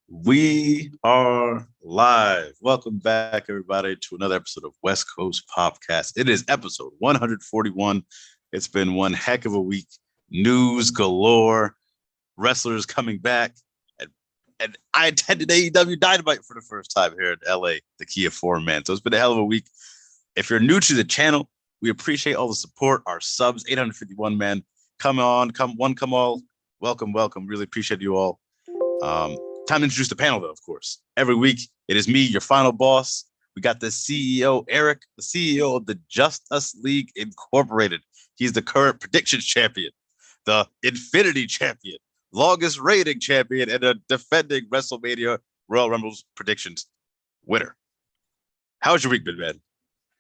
We are live. Welcome back, everybody, to another episode of West Coast PopCast. It is episode 141. It's been one heck of a week. News galore, wrestlers coming back. And I attended AEW Dynamite for the first time here in LA, the Kia 4-man. So it's been a hell of a week. If you're new to the channel, we appreciate all the support. Our subs, 851 man. Come on, come all. Welcome. Really appreciate you all. Time to introduce the panel, though, of course. Every week, it is me, your final boss. We got the CEO, Eric, the CEO of the Just Us League Incorporated. He's the current predictions champion, the Infinity champion, longest rating champion, and a defending WrestleMania Royal Rumble's predictions winner. How's your week been, man?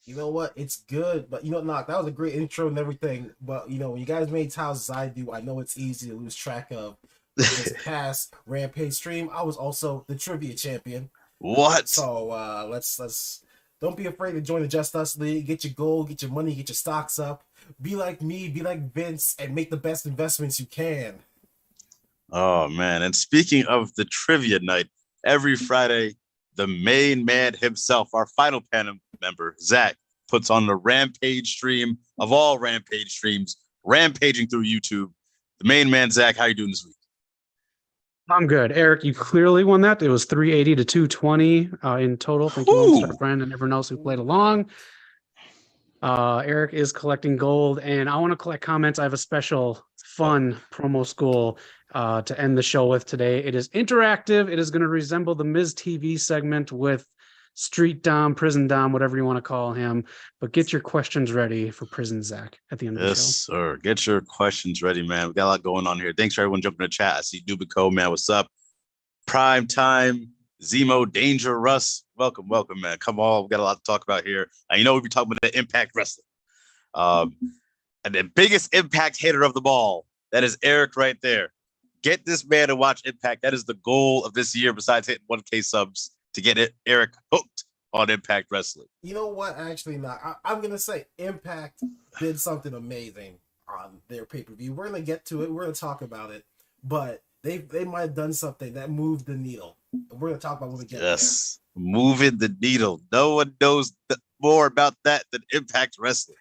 You know what? It's good, but Knock, that was a great intro and everything. But when you guys make titles as I do, I know it's easy to lose track of. This past Rampage stream, I was also the trivia champion. What? So let's don't be afraid to join the Just Us League. Get your gold, get your money, get your stocks up. Be like me, be like Vince, and make the best investments you can. Oh man! And speaking of the trivia night, every Friday, the main man himself, our final panel member, Zach, puts on the Rampage stream of all Rampage streams, rampaging through YouTube. The main man, Zach, how you doing this week? I'm good. Eric, you clearly won that. It was 380 to 220 in total. Thank you, Star Friend, and everyone else who played along. Eric is collecting gold, and I want to collect comments. I have a special fun promo school to end the show with today. It is interactive. It is going to resemble the Miz TV segment with Street Dom, Prison Dom, whatever you want to call him. But get your questions ready for Prison Zach at the end of the show. Yes, sir. Get your questions ready, man. We got a lot going on here. Thanks for everyone jumping in the chat. I see Dubico, man. What's up? Prime Time, Zemo, Danger, Russ. Welcome, man. Come on. We got a lot to talk about here. We'll be talking about the Impact Wrestling. And the biggest Impact hater of them all, that is Eric right there. Get this man to watch Impact. That is the goal of this year, besides hitting 1K subs, to get Eric hooked on Impact Wrestling. You know what? Actually, not. I'm going to say Impact did something amazing on their pay-per-view. We're going to get to it. We're going to talk about it. But they might have done something that moved the needle. We're going to talk about when we get there. Yes, moving the needle. No one knows more about that than Impact Wrestling.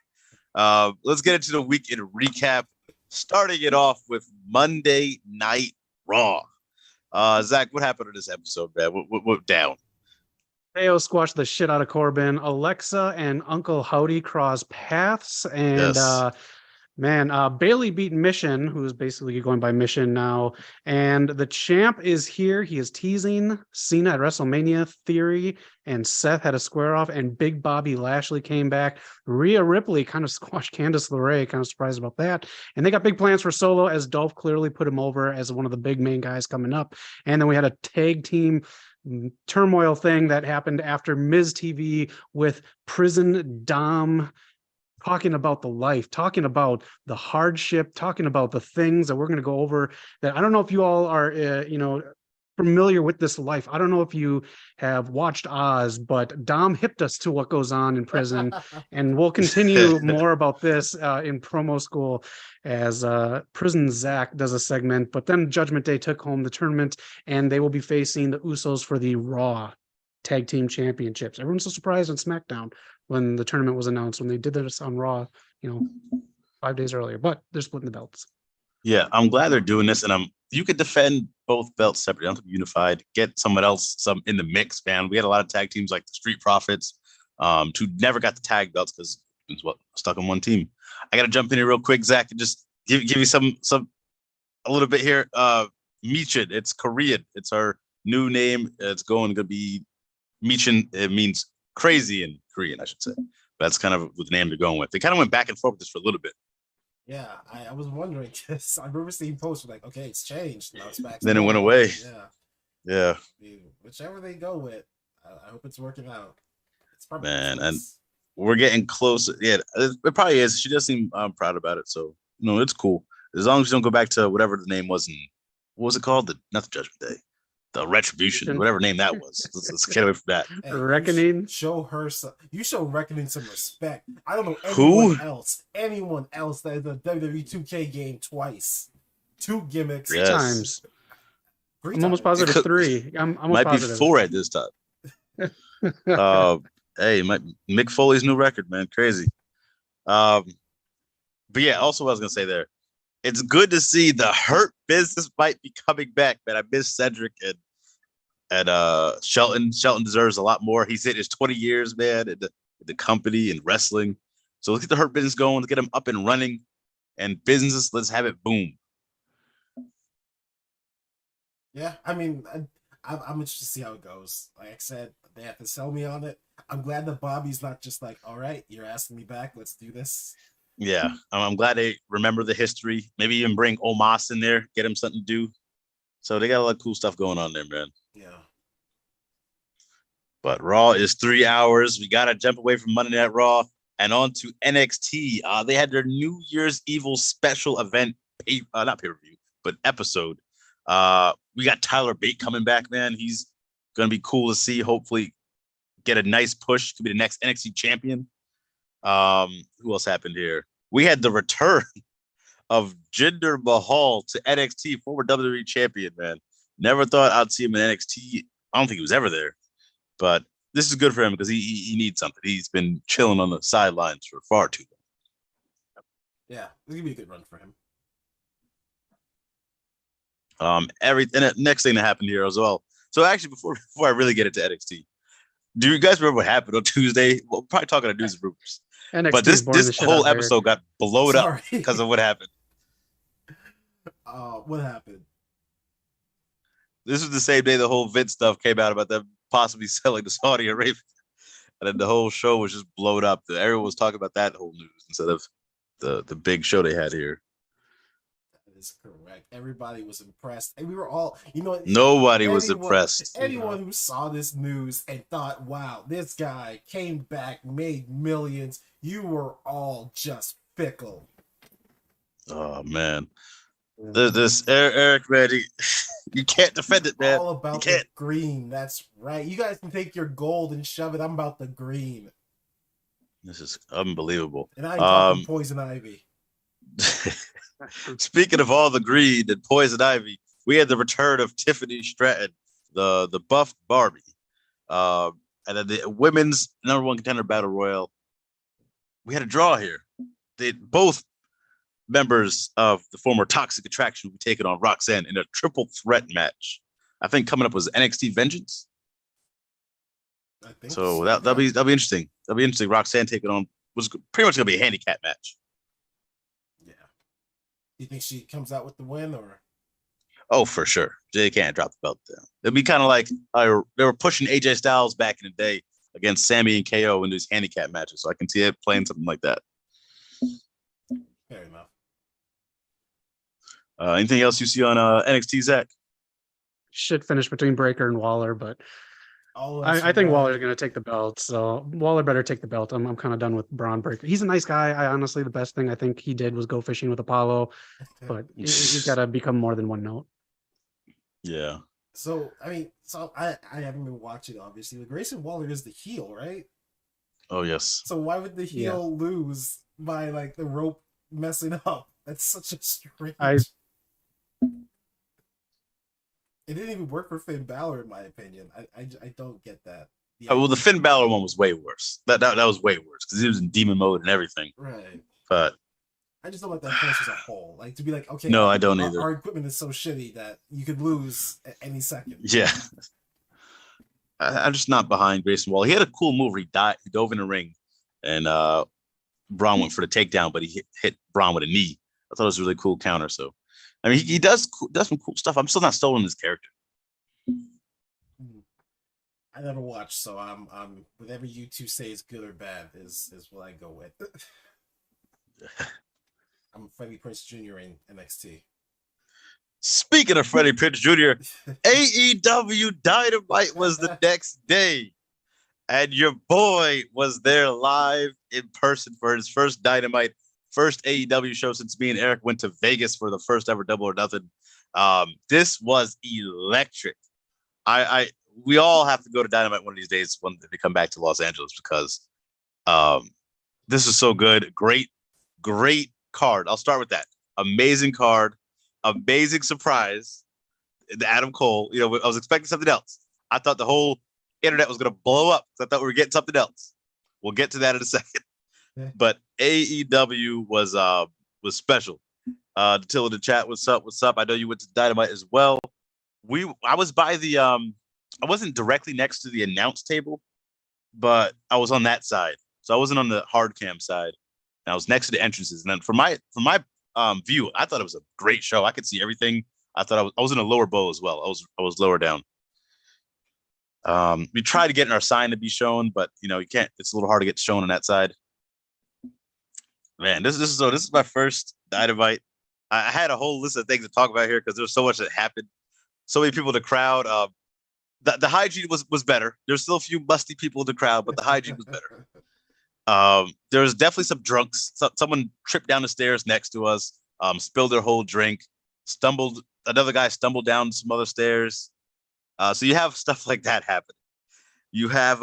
Let's get into the week in recap. Starting it off with Monday Night Raw. Zach, what happened in this episode, man? What down? Theo squashed the shit out of Corbin. Alexa and Uncle Howdy cross paths. And Bailey beat Mission, who is basically going by Mission now. And the champ is here. He is teasing Cena at WrestleMania Theory. And Seth had a square off. And Big Bobby Lashley came back. Rhea Ripley kind of squashed Candice LeRae. Kind of surprised about that. And they got big plans for Solo, as Dolph clearly put him over as one of the big main guys coming up. And then we had a tag team turmoil thing that happened after Miz TV with Prison Dom talking about the life, talking about the hardship, talking about the things that we're going to go over. That I don't know if you all are, familiar with this life. I don't know if you have watched Oz, but Dom hipped us to what goes on in prison, and we'll continue more about this in promo school as Prison Zach does a segment. But then Judgment Day took home the tournament, and they will be facing the Usos for the Raw Tag Team Championships. Everyone's so surprised on SmackDown when the tournament was announced, when they did this on Raw, 5 days earlier, but they're splitting the belts. Yeah, I'm glad they're doing this, and you could defend both belts separately. I don't think unified. Get someone else in the mix, man. We had a lot of tag teams like the Street Profits, who never got the tag belts because it's stuck on one team. I got to jump in here real quick, Zach, and just give you a little bit here. Michin, it's Korean. It's our new name. It's going to be Michin. It means crazy in Korean, I should say. That's kind of the name they're going with. They kind of went back and forth with this for a little bit. Yeah, I was wondering, because I remember seeing posts like, okay, it's changed. Now it's back. Then it went away. Yeah. Whichever they go with, I hope it's working out. It's probably and we're getting close. Yeah, it probably is. She does seem proud about it. So, it's cool. As long as you don't go back to whatever the name was. What was it called? Not the Judgment Day. The Retribution, whatever name that was. Let's get away from that. Hey, Reckoning. You show Reckoning some respect. I don't know anyone else that is a WWE 2K game twice. 2 gimmicks. Yes. Times. I'm almost positive 3. I'm almost might positive. be 4 at this time. Hey, Mick Foley's new record, man, crazy. But yeah, also what I was gonna say there, it's good to see the Hurt Business might be coming back, man. I miss Cedric and Shelton. Shelton deserves a lot more. He's hit his 20 years, man, in the company and wrestling. So let's get the Hurt Business going. Let's get them up and running. And business, let's have it boom. Yeah, I mean, I'm interested to see how it goes. Like I said, they have to sell me on it. I'm glad that Bobby's not just like, all right, you're asking me back, let's do this. Yeah, I'm glad they remember the history. Maybe even bring Omos in there, get him something to do. So they got a lot of cool stuff going on there, man. Yeah. But Raw is 3 hours. We got to jump away from Monday Night Raw and on to NXT. They had their New Year's Evil special event, not pay-per-view, but episode. We got Tyler Bate coming back, man. He's going to be cool to see. Hopefully get a nice push to be the next NXT champion. Who else happened here? We had the return of Jinder Mahal to NXT, former WWE champion, man. Never thought I'd see him in NXT. I don't think he was ever there. But this is good for him because he needs something. He's been chilling on the sidelines for far too long. Yeah, this is gonna be a good run for him. The next thing that happened here as well. So actually, before I really get into NXT, do you guys remember what happened on Tuesday? We're probably talking to news and rumors. NXT but this whole episode got blowed up because of what happened. What happened? This was the same day the whole Vince stuff came out about them possibly selling to Saudi Arabia. And then the whole show was just blowed up. Everyone was talking about that whole news instead of the big show they had here. That is correct. Everybody was impressed. And we were all, nobody was impressed. Anyone who saw this news and thought, wow, this guy came back, made millions, you were all just fickle. Oh, man. This Eric, man, you can't defend it, man. All about the green. That's right. You guys can take your gold and shove it. I'm about the green. This is unbelievable. And I ain't talking Poison Ivy. Speaking of all the green and Poison Ivy, we had the return of Tiffany Stratton, the buffed Barbie. And then the women's #1 contender battle royal. We had a draw here. Both members of the former Toxic Attraction will be taking on Roxanne in a triple threat match. I think coming up was NXT Vengeance. I think so. That'll be interesting. That'll be interesting. Roxanne taking on was pretty much gonna be a handicap match. Yeah. You think she comes out with the win or? Oh, for sure. They can't drop the belt down. It'd be kind of like they were pushing AJ Styles back in the day against Sammy and KO in these handicap matches. So I can see it playing something like that. Fair enough. Anything else you see on NXT, Zach? Should finish between Breaker and Waller, but I think Waller's going to take the belt. So Waller better take the belt. I'm kind of done with Braun Breaker. He's a nice guy. I honestly, the best thing I think he did was go fishing with Apollo, but he's got to become more than one note. Yeah. So, I haven't been watching, obviously, but Grayson Waller is the heel, right? Oh, yes. So why would the heel lose by, like, the rope messing up? That's such a strange... It didn't even work for Finn Balor, in my opinion. I don't get that. Well, the Finn Balor one was way worse. That was way worse because he was in demon mode and everything. Right. But I just don't like that finish as a whole. Like to be like, okay, no, I don't either. Our equipment is so shitty that you could lose at any second. Yeah. I'm just not behind Grayson Waller. He had a cool move where he dove in the ring, and Braun went for the takedown, but he hit Braun with a knee. I thought it was a really cool counter. So, I mean, he does some cool stuff. I'm still not stolen his character. I never watched, so I'm whatever you two say is good or bad is what I go with. I'm Freddie Prinze Jr. in NXT. Speaking of Freddie Prinze Jr., AEW Dynamite was the next day, and your boy was there live in person for his first Dynamite. First AEW show since me and Eric went to Vegas for the first ever Double or Nothing. This was electric. We all have to go to Dynamite one of these days when they come back to Los Angeles because this is so good. Great card. I'll start with that. Amazing card. Amazing surprise. the Adam Cole. You know, I was expecting something else. I thought the whole internet was going to blow up. So I thought we were getting something else. We'll get to that in a second. Yeah. But AEW was special. Till in the chat, what's up? What's up? I know you went to Dynamite as well. I was by the I wasn't directly next to the announce table, but I was on that side. So I wasn't on the hard cam side. And I was next to the entrances. And then from my view, I thought it was a great show. I could see everything. I thought I was in a lower bowl as well. I was lower down. We tried to get in our sign to be shown, but you know, you can't. It's a little hard to get shown on that side. Man, this is my first Dynamite. I had a whole list of things to talk about here because there's so much that happened. So many people in the crowd. The hygiene was better. There's still a few musty people in the crowd, but the hygiene was better. There was definitely some drunks. Someone tripped down the stairs next to us, spilled their whole drink, another guy stumbled down some other stairs. So you have stuff like that happen. You have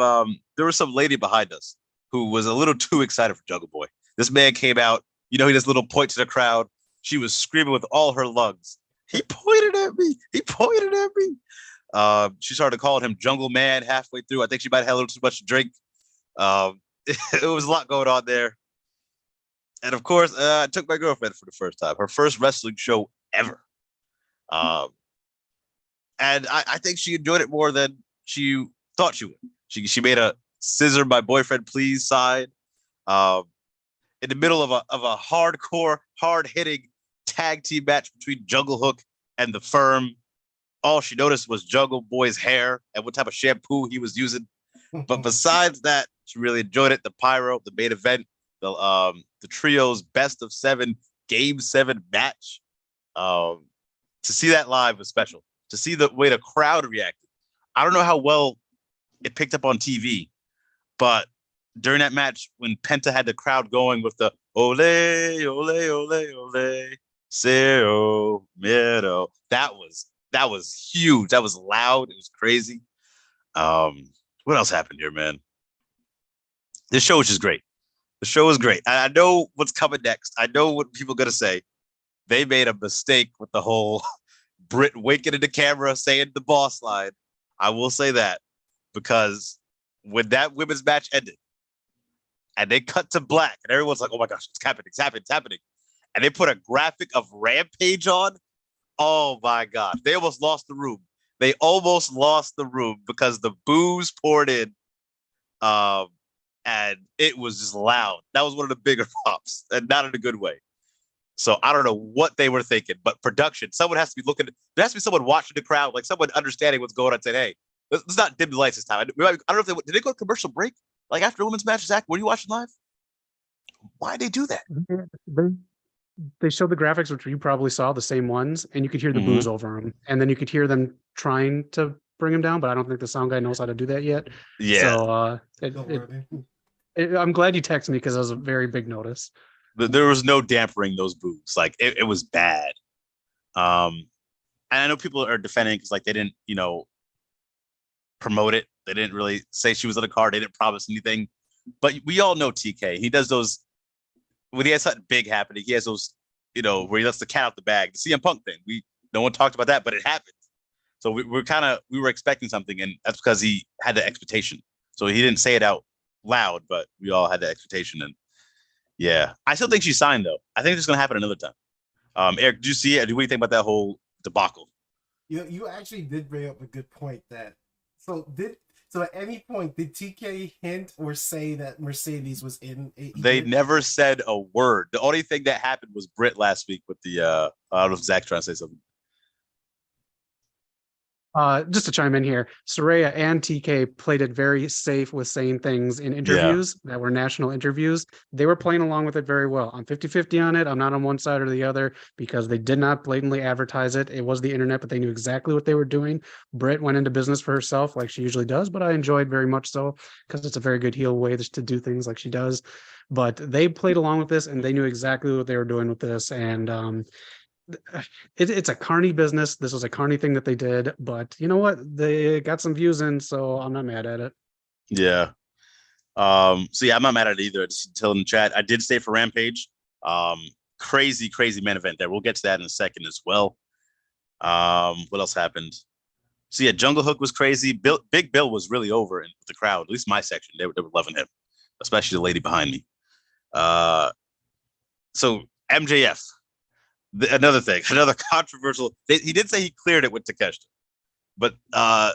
there was some lady behind us who was a little too excited for Jungle Boy. This man came out, you know, he does little point to the crowd. She was screaming with all her lungs. He pointed at me. He pointed at me. She started calling him Jungle Man halfway through. I think she might have had a little too much to drink. It was a lot going on there. And of course, I took my girlfriend for the first time, her first wrestling show ever. And I think she enjoyed it more than she thought she would. She made a scissor my boyfriend please sign in the middle of a hardcore, hard-hitting tag team match between Jungle Hook and The Firm. All she noticed was Jungle Boy's hair and what type of shampoo he was using. But besides that, she really enjoyed it. The pyro, the main event, the trio's best of 7 game 7 match. To see that live was special. To see the way the crowd reacted. I don't know how well it picked up on TV, but during that match, when Penta had the crowd going with the ole, ole, ole, ole, Cero Miedo, that was huge. That was loud. It was crazy. What else happened here, man? This show was just great. The show was great. I know what's coming next. I know what people are going to say. They made a mistake with the whole Britt winking at the camera saying the boss line. I will say that because when that women's match ended and they cut to black and everyone's like, oh my gosh, it's happening, it's happening, it's happening. And they put a graphic of Rampage on. Oh my gosh. They almost lost the room. They almost lost the room because the boos poured in. And it was just loud. That was one of the bigger pops, and not in a good way. So I don't know what they were thinking, but production, someone has to be looking. There has to be someone watching the crowd, like someone understanding what's going on. Saying, "Hey, let's not dim the lights this time." I don't know if did they go to commercial break like after women's match. Zach, were you watching live? Why did they do that? They showed the graphics, which you probably saw, the same ones, and you could hear the boos over them, and then you could hear them trying to bring him down, but I don't think the sound guy knows how to do that yet. Yeah. So I'm glad you texted me because that was a very big notice. There was no dampering those boos. Like it was bad. And I know people are defending because like they didn't, promote it. They didn't really say she was on the card. They didn't promise anything. But we all know TK. He does those when he has something big happening. He has those, where he lets the cat out the bag. The CM Punk thing. No one talked about that, but it happened. So we were expecting something, and that's because he had the expectation. So he didn't say it out loud, but we all had the expectation. And yeah, I still think she signed though. I think it's going to happen another time. Eric, did you see it? What do you think about that whole debacle? You actually did bring up a good point. So at any point did TK hint or say that Mercedes was in AEW? They never said a word. The only thing that happened was Britt last week with the I don't know if Zach's trying to say something. Just to chime in here, Saraya and TK played it very safe with saying things in interviews that were national interviews. They were playing along with it very well. I'm 50-50 on it. I'm not on one side or the other because they did not blatantly advertise it. It was the internet, but they knew exactly what they were doing. Britt went into business for herself like she usually does, but I enjoyed very much so because it's a very good heel way to do things like she does. But they played along with this and they knew exactly what they were doing with this. And it's a carny business. This was a carny thing that they did, but you know what? They got some views in, so I'm not mad at it. Yeah. So yeah, I'm not mad at it either. Just tell in the chat. I did stay for Rampage. Crazy main event there. We'll get to that in a second as well. What else happened? So yeah, Jungle Hook was crazy. Big Bill was really over with the crowd. At least my section, they were loving him, especially the lady behind me. So MJF, another thing, another controversial. He did say he cleared it with Takeshita, but I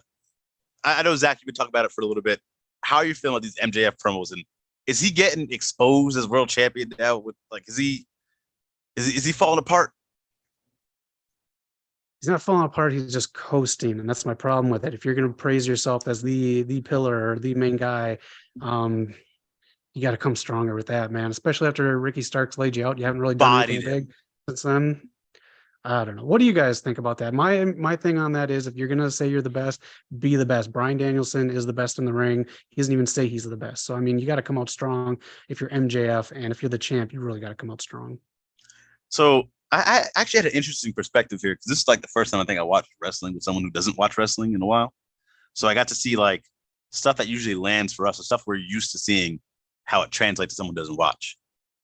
know Zach, you've been talking about it for a little bit. How are you feeling about these MJF promos, and is he getting exposed as world champion now? With like, is he falling apart? He's not falling apart. He's just coasting, and that's my problem with it. If you're going to praise yourself as the pillar or the main guy, you got to come stronger with that, man. Especially after Ricky Starks laid you out, you haven't really done anything big since then. I don't know. What do you guys think about that? My thing on that is, if you're going to say you're the best, be the best. Bryan Danielson is the best in the ring. He doesn't even say he's the best. So, I mean, you got to come out strong if you're MJF, and if you're the champ, you really got to come out strong. So I actually had an interesting perspective here, because this is like the first time I think I watched wrestling with someone who doesn't watch wrestling in a while. So I got to see like stuff that usually lands for us, the stuff we're used to seeing, how it translates to someone who doesn't watch.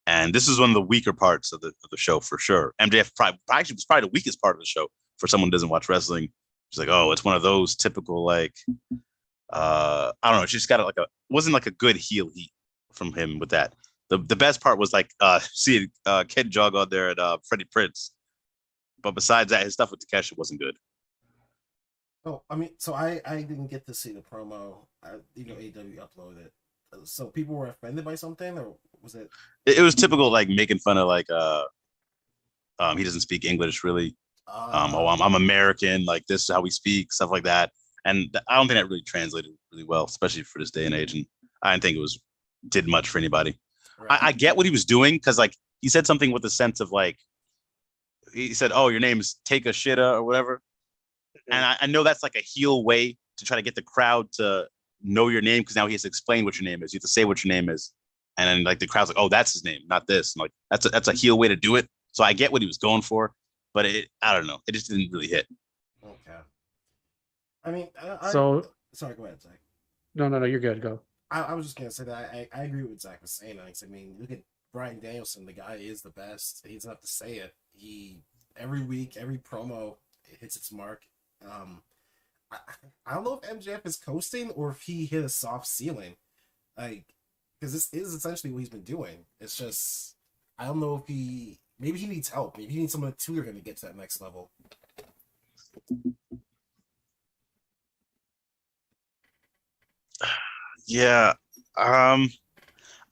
And this is one of the weaker parts of the show for sure. MJF actually was probably the weakest part of the show for someone who doesn't watch wrestling. It's like, oh, it's one of those typical like, I don't know. It's just got wasn't like a good heel heat from him with that. The best part was like seeing Ken Jog on there and Freddie Prinze. But besides that, his stuff with Takeshita wasn't good. Oh, I mean, so I didn't get to see the promo. AEW uploaded it. So people were offended by something, or was it? It was typical, like making fun of like he doesn't speak English really. I'm American, like this is how we speak, stuff like that. And I don't think that really translated really well, especially for this day and age. And I didn't think did much for anybody. Right. I get what he was doing, because like he said something with a sense of like, he said, "Oh, your name's Take a Shitta" or whatever. Mm-hmm. And I know that's like a heel way to try to get the crowd to know your name, because now he has to explain what your name is. You have to say what your name is, and then like the crowd's like, "Oh, that's his name, not this." And like that's a heel way to do it. So I get what he was going for, but I don't know, it just didn't really hit. Okay. I mean, sorry, go ahead, Zach. No, you're good. Go. I was just gonna say that I agree with what Zach was saying. I mean, look at Bryan Danielson. The guy is the best. He doesn't have to say it. He every week, every promo, it hits its mark. I don't know if MJF is coasting or if he hit a soft ceiling, like, because this is essentially what he's been doing. It's just, I don't know if maybe he needs help. Maybe he needs someone to tutor him to get to that next level. Yeah, I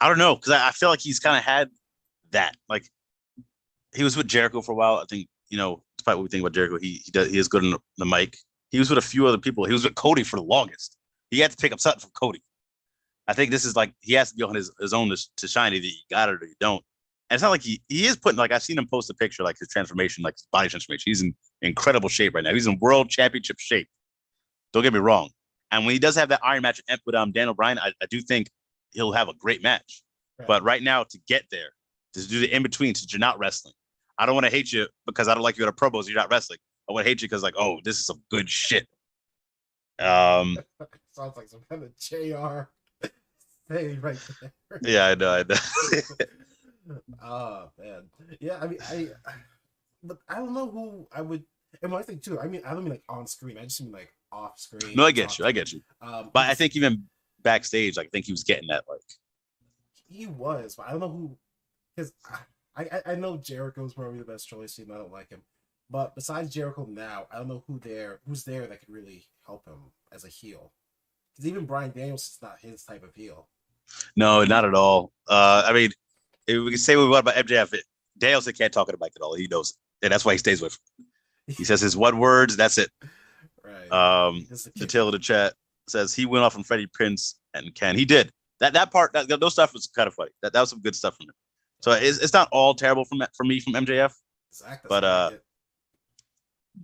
don't know, because I feel like he's kind of had that. Like, he was with Jericho for a while. I think, despite what we think about Jericho, he is good on the mic. He was with a few other people. He was with Cody for the longest. He had to pick up something from Cody. I think this is like, he has to be on his own to shine. Either you got it or you don't. And it's not like he is putting, like, I've seen him post a picture, like his transformation, like his body transformation. He's in incredible shape right now. He's in world championship shape. Don't get me wrong. And when he does have that iron match with Daniel Bryan, I do think he'll have a great match. Right. But right now, to get there, to do the in-between, since you're not wrestling, I don't want to hate you because I don't like you at a promos, you're not wrestling. I want to hate you because, like, oh, this is some good shit. Sounds like some kind of JR thing right there. Yeah, I know. Oh, man. Yeah, I mean, but I don't know who I would. And one thing too, I mean, I don't mean like on screen. I just mean like off screen. No, I get you. But I think even backstage, like, I think he was getting that. Like, he was, but I don't know who. Because I know Jericho's probably the best choice team. I don't like him. But besides Jericho now, I don't know who's there that could really help him as a heel. Because even Bryan Danielson's not his type of heel. No, not at all. I mean, if we can say what we want about MJF, Danielson can't talk to the mic at all. He knows it. And that's why he stays with him. He says his one words, that's it. Right. The tail of the chat says he went off on Freddie Prinze and Ken. He did. That part, those stuff was kind of funny. That was some good stuff from him. So it's not all terrible for me from MJF. Exactly. But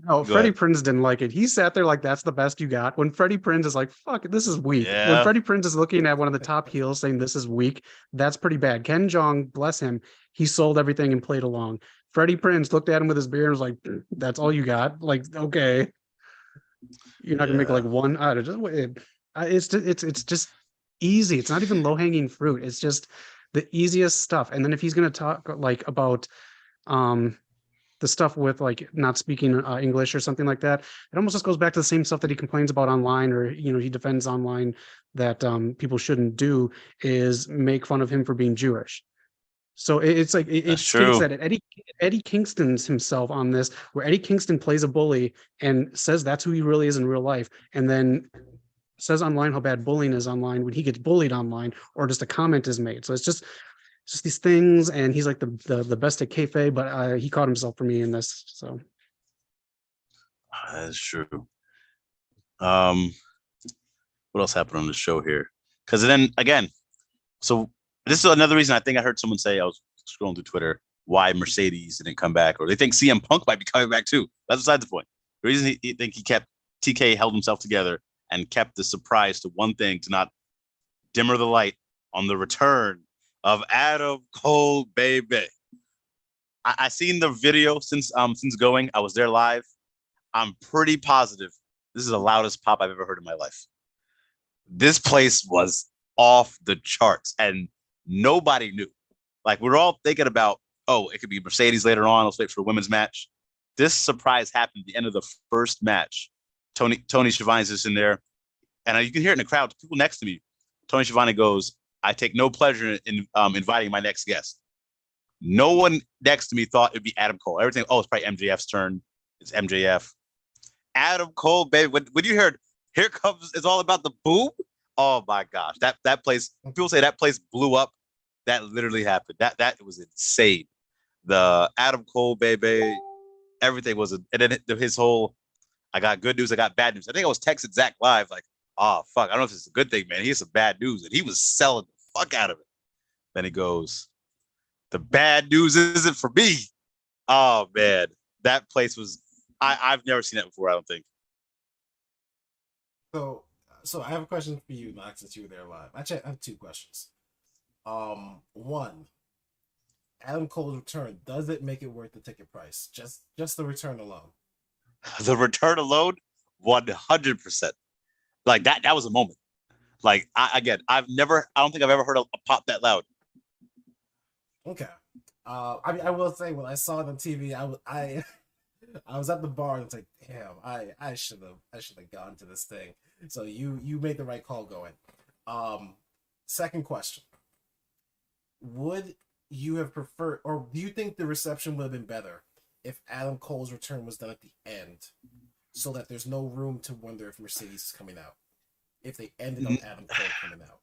no, Freddie Prinze didn't like it. He sat there like, that's the best you got. When Freddie Prinze is like, fuck, this is weak. Yeah. When Freddie Prinze is looking at one of the top heels saying this is weak, that's pretty bad. Ken Jong, bless him, he sold everything and played along. Freddie Prinze looked at him with his beard and was like, that's all you got? Like, okay. You're not going to make like one out of it. It's just easy. It's not even low-hanging fruit. It's just the easiest stuff. And then if he's going to talk like about the stuff with like not speaking English or something like that, it almost just goes back to the same stuff that he complains about online, or he defends online that people shouldn't do, is make fun of him for being Jewish. So it's like it states that Eddie Kingston's himself on this, where Eddie Kingston plays a bully and says that's who he really is in real life, and then says online how bad bullying is online when he gets bullied online or just a comment is made. So it's just these things, and he's like the best at kayfabe, but he caught himself for me in this. So that's true. What else happened on the show here? Because then again, so this is another reason I think I heard someone say, I was scrolling through Twitter, why Mercedes didn't come back, or they think CM Punk might be coming back too. That's beside the point. The reason he think he kept TK held himself together and kept the surprise to one thing, to not dimmer the light on the return of Adam Cole, baby. I seen the video since going. I was there live. I'm pretty positive this is the loudest pop I've ever heard in my life. This place was off the charts, and nobody knew. Like, we're all thinking about, oh, it could be Mercedes later on. Let's wait for a women's match. This surprise happened at the end of the first match. Tony Schiavone's just in there, and you can hear it in the crowd. People next to me. Tony Schiavone goes, "I take no pleasure in inviting my next guest." No one next to me thought it'd be Adam Cole. Everything, it's probably MJF's turn. It's MJF. Adam Cole, baby. When you heard, here comes, it's all about the boom. Oh my gosh, that place. People say that place blew up. That literally happened. That was insane. The Adam Cole, baby. Everything was, and then his whole, I got good news, I got bad news. I think I was texting Zach live, like, oh fuck, I don't know if it's a good thing, man. He has some bad news, and he was selling the fuck out of it. Then he goes, the bad news isn't for me. Oh man, that place was, I've never seen that before, I don't think. So I have a question for you, Max, since you were there live. Actually, I have two questions. One, Adam Cole's return, does it make it worth the ticket price? Just the return alone. The return alone, 100%. Like that was a moment. Like, I don't think I've ever heard a pop that loud. Okay. I mean, I will say, when I saw it on TV, I was at the bar and it's like, damn, I should have gone to this thing. So you made the right call going. Second question. Would you have preferred, or do you think the reception would have been better if Adam Cole's return was done at the end, so that there's no room to wonder if Mercedes is coming out, if they ended on Adam Cole coming out?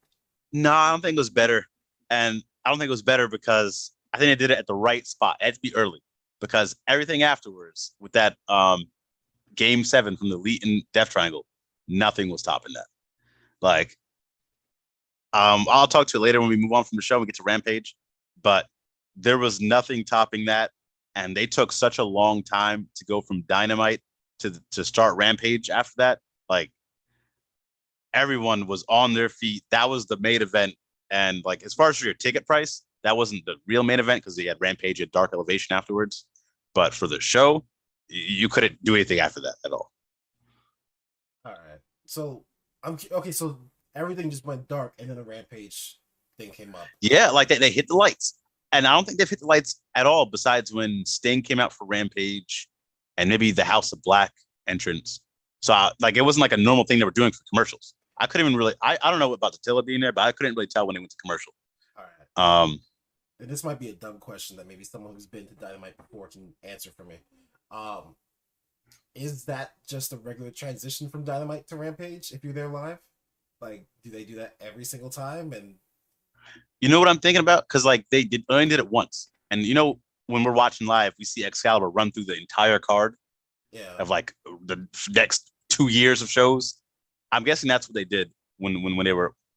No, I don't think it was better. And I don't think it was better because I think they did it at the right spot. It had to be early, because everything afterwards with that Game 7 from the Elite and Death Triangle, nothing was topping that. Like, I'll talk to you later when we move on from the show and we get to Rampage, but there was nothing topping that. And they took such a long time to go from Dynamite to start Rampage after that. Like, everyone was on their feet. That was the main event. And like, as far as for your ticket price, that wasn't the real main event, because they had Rampage at Dark Elevation afterwards. But for the show, you couldn't do anything after that at all. All right. So okay. So everything just went dark, and then a Rampage thing came up. Yeah, like they hit the lights. And I don't think they've hit the lights at all, besides when Sting came out for Rampage and maybe the House of Black entrance. So it wasn't like a normal thing they were doing for commercials. I couldn't even really, I don't know about Attila being there, but I couldn't really tell when they went to commercial. All right. And this might be a dumb question that maybe someone who's been to Dynamite before can answer for me. Is that just a regular transition from Dynamite to Rampage if you're there live? Like, do they do that every single time? And you know what I'm thinking about? Because like they only did it once. And when we're watching live, we see Excalibur run through the entire card of like the next 2 years of shows. I'm guessing that's what they did when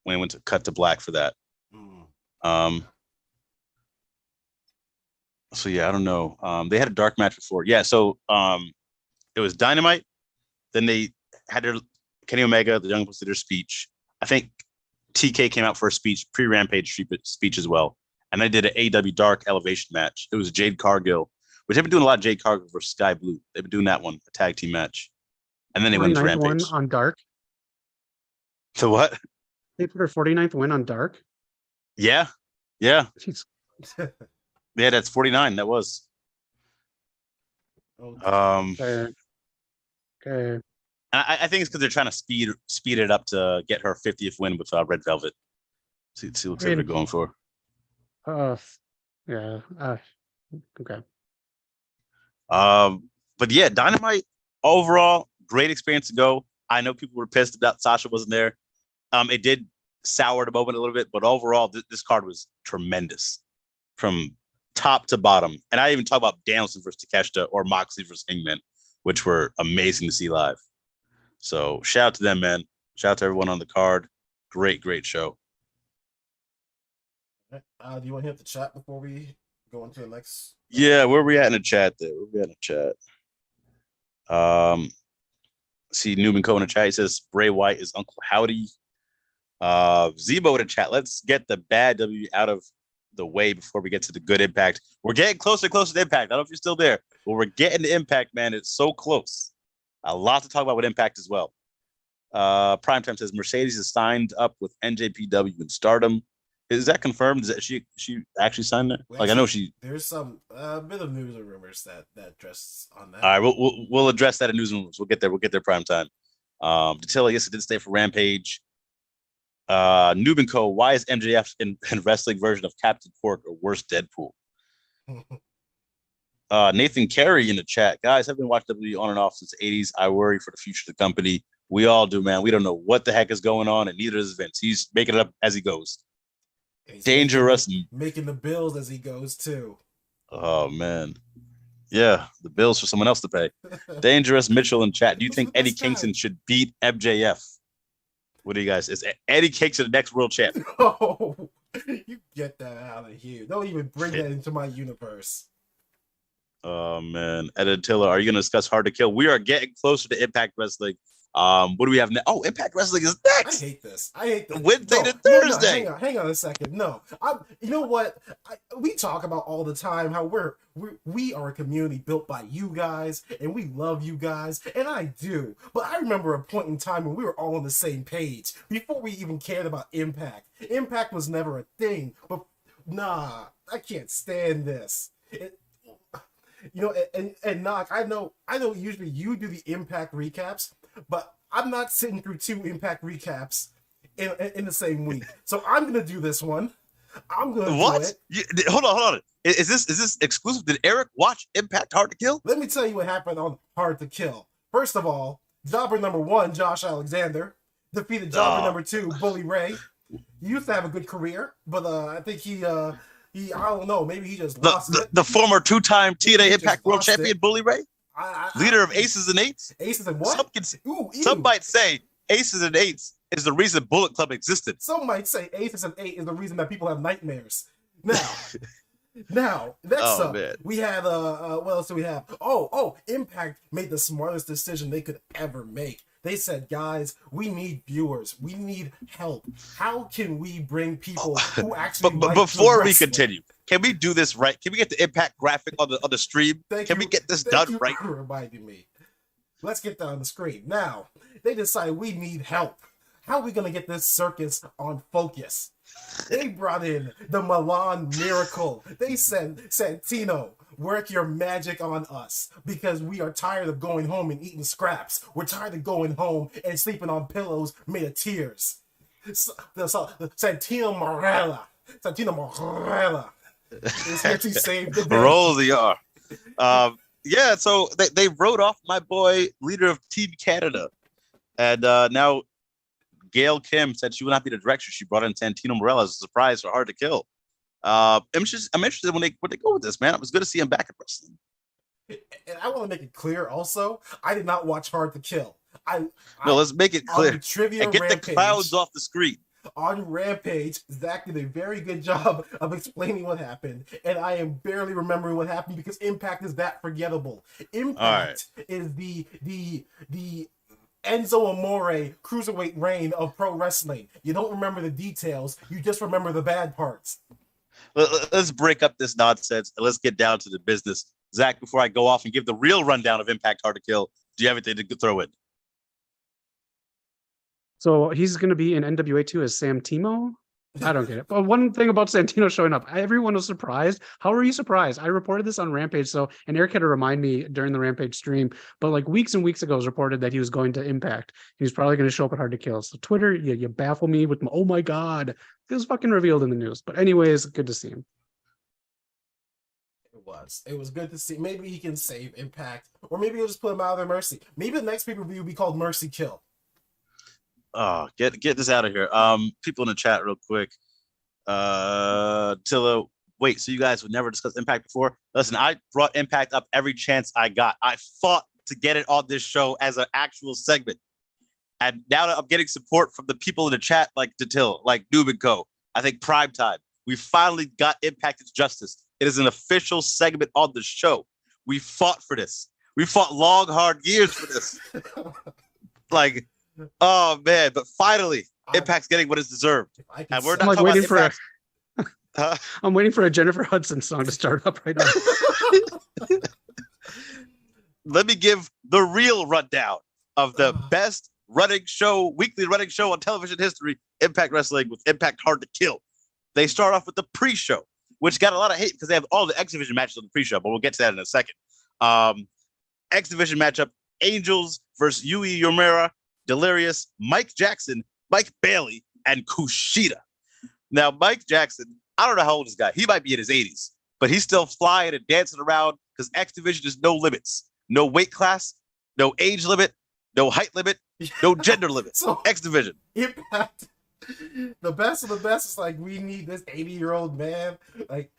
they went to cut to black for that. So yeah, I don't know. They had a dark match before. Yeah, so it was Dynamite. Then they had Kenny Omega, the Young Bucks, did their speech. I think TK came out for a speech, pre-Rampage speech as well. And they did an AEW Dark Elevation match. It was Jade Cargill, which they've been doing a lot of Jade Cargill versus Sky Blue. They've been doing that one, a tag team match. And then they went to Rampage. One on Dark. So what? They put her 49th win on Dark. Yeah. Yeah, that's 49. That was. Oh, Okay. Okay. I think it's because they're trying to speed it up to get her 50th win with Red Velvet. See what they're going for. Yeah. Okay. But yeah, Dynamite overall great experience to go. I know people were pissed that Sasha wasn't there. It did sour the moment a little bit, but overall, this card was tremendous from top to bottom. And I even talk about Danielson versus Takeshita or Moxley versus Hangman, which were amazing to see live. So shout out to them, man. Shout out to everyone on the card. Great show. do you want to hit the chat before we go into the next? Yeah, where are we at in the chat there? See Newman Cohen in the chat. He says Bray Wyatt is Uncle Howdy. Zebo in the chat. Let's get the bad W out of the way before we get to the good Impact. We're getting closer to Impact. I don't know if you're still there, but we're getting the Impact, man. It's so close. A lot to talk about with Impact as well. Primetime says Mercedes is signed up with NJPW and Stardom. Is that confirmed? Is that she actually signed that? Well, like, I know she. There's some bit of news and rumors that address on that. All right, we'll address that in news and rumors. We'll get there prime time. Dattila, yes, it did stay for Rampage. Noob & Co. Why is MJF in wrestling version of Captain Cork or worse Deadpool? Nathan Carey in the chat. Guys, I've been watching WWE on and off since the 80s. I worry for the future of the company. We all do, man. We don't know what the heck is going on, and neither does Vince. He's making it up as he goes. He's Dangerous. Making the bills as he goes, too. Oh, man. Yeah, the bills for someone else to pay. Dangerous Mitchell in chat. Do you think Eddie Kingston should beat MJF? What do you guys? Is Eddie Kingston the next world champ? Oh, you get that out of here. Don't even bring that into my universe. Oh, man. Ed Tiller, are you going to discuss Hard to Kill? We are getting closer to Impact Wrestling. What do we have now? Oh, Impact Wrestling is next. I hate this. Wednesday to Thursday. Hang on a second. No, you know what? We talk about all the time how we are a community built by you guys, and we love you guys, and I do. But I remember a point in time when we were all on the same page before we even cared about Impact. Impact was never a thing. But nah, I can't stand this. And Knock, I know. Usually you do the Impact recaps. But I'm not sitting through 2 Impact recaps in the same week. So I'm going to do this one. I'm going to do it. Hold on. Is this exclusive? Did Eric watch Impact Hard to Kill? Let me tell you what happened on Hard to Kill. First of all, jobber number 1, Josh Alexander, defeated jobber number 2, Bully Ray. He used to have a good career, but I think he I don't know, maybe he just lost it. The former 2-time TNA Impact World Champion, Bully Ray? Leader of Aces and Eights? Aces and what? Some might say Aces and Eights is the reason Bullet Club existed. Some might say Aces and Eight is the reason that people have nightmares. Now, next up, man. We had what else do we have? Impact made the smartest decision they could ever make. They said, guys, we need viewers. We need help. How can we bring people who actually but before we continue, can we do this right? Can we get the Impact graphic on the stream? Can we get this done right? Thank you for reminding me. Let's get that on the screen. Now, they decided we need help. How are we going to get this circus on focus? They brought in the Milan Miracle. They said, Santino, work your magic on us because we are tired of going home and eating scraps. We're tired of going home and sleeping on pillows made of tears. Santino Marella is here to save the day. Roll the R. Yeah, so they wrote off my boy, leader of Team Canada. And now Gail Kim said she would not be the director. She brought in Santino Marella as a surprise for Hard to Kill. I'm interested when they go with this, man. It was good to see him back at wrestling. And I want to make it clear also, I did not watch Hard to Kill. Let's make it clear. Trivia and get Rampage, the clouds off the screen. On Rampage, Zach did a very good job of explaining what happened, and I am barely remembering what happened because Impact is that forgettable. Impact is the Enzo Amore cruiserweight reign of pro wrestling. You don't remember the details, you just remember the bad parts. Let's break up this nonsense and let's get down to the business. Zach, before I go off and give the real rundown of Impact Hard to Kill, do you have anything to throw in? So he's going to be in NWA 2 as Sam Timo? I don't get it. But one thing about Santino showing up, everyone was surprised. How are you surprised? I reported this on Rampage. And Eric had to remind me during the Rampage stream, but like weeks and weeks ago, it was reported that he was going to Impact. He was probably going to show up at Hard to Kill. So Twitter, you baffle me with, oh my God, it was fucking revealed in the news. But anyways, good to see him. It was good to see. Maybe he can save Impact, or maybe he'll just put him out of their mercy. Maybe the next pay-per-view will be called Mercy Kill. Oh, get this out of here. People in the chat real quick. Tilla, wait, so you guys would never discuss Impact before? Listen, I brought Impact up every chance I got. I fought to get it on this show as an actual segment. And now that I'm getting support from the people in the chat, like Datil, like Noob and Co., I think Primetime, we finally got Impact its justice. It is an official segment on the show. We fought for this. We fought long, hard years for this. Like, oh man! But finally, Impact's getting what is deserved. And we're not waiting for I'm waiting for a Jennifer Hudson song to start up right now. Let me give the real rundown of the best running show, weekly running show on television history, Impact Wrestling with Impact Hard to Kill. They start off with the pre-show, which got a lot of hate because they have all the X Division matches on the pre-show, but we'll get to that in a second. X Division matchup, Angels versus Yui Yomura, Delirious, Mike Jackson, Mike Bailey, and Kushida. Now, Mike Jackson, I don't know how old this guy. He might be in his 80s, but he's still flying and dancing around because X Division is no limits. No weight class, no age limit, no height limit, no gender limit. So, X Division. Impact. The best of the best is like, we need this 80-year-old man. Like,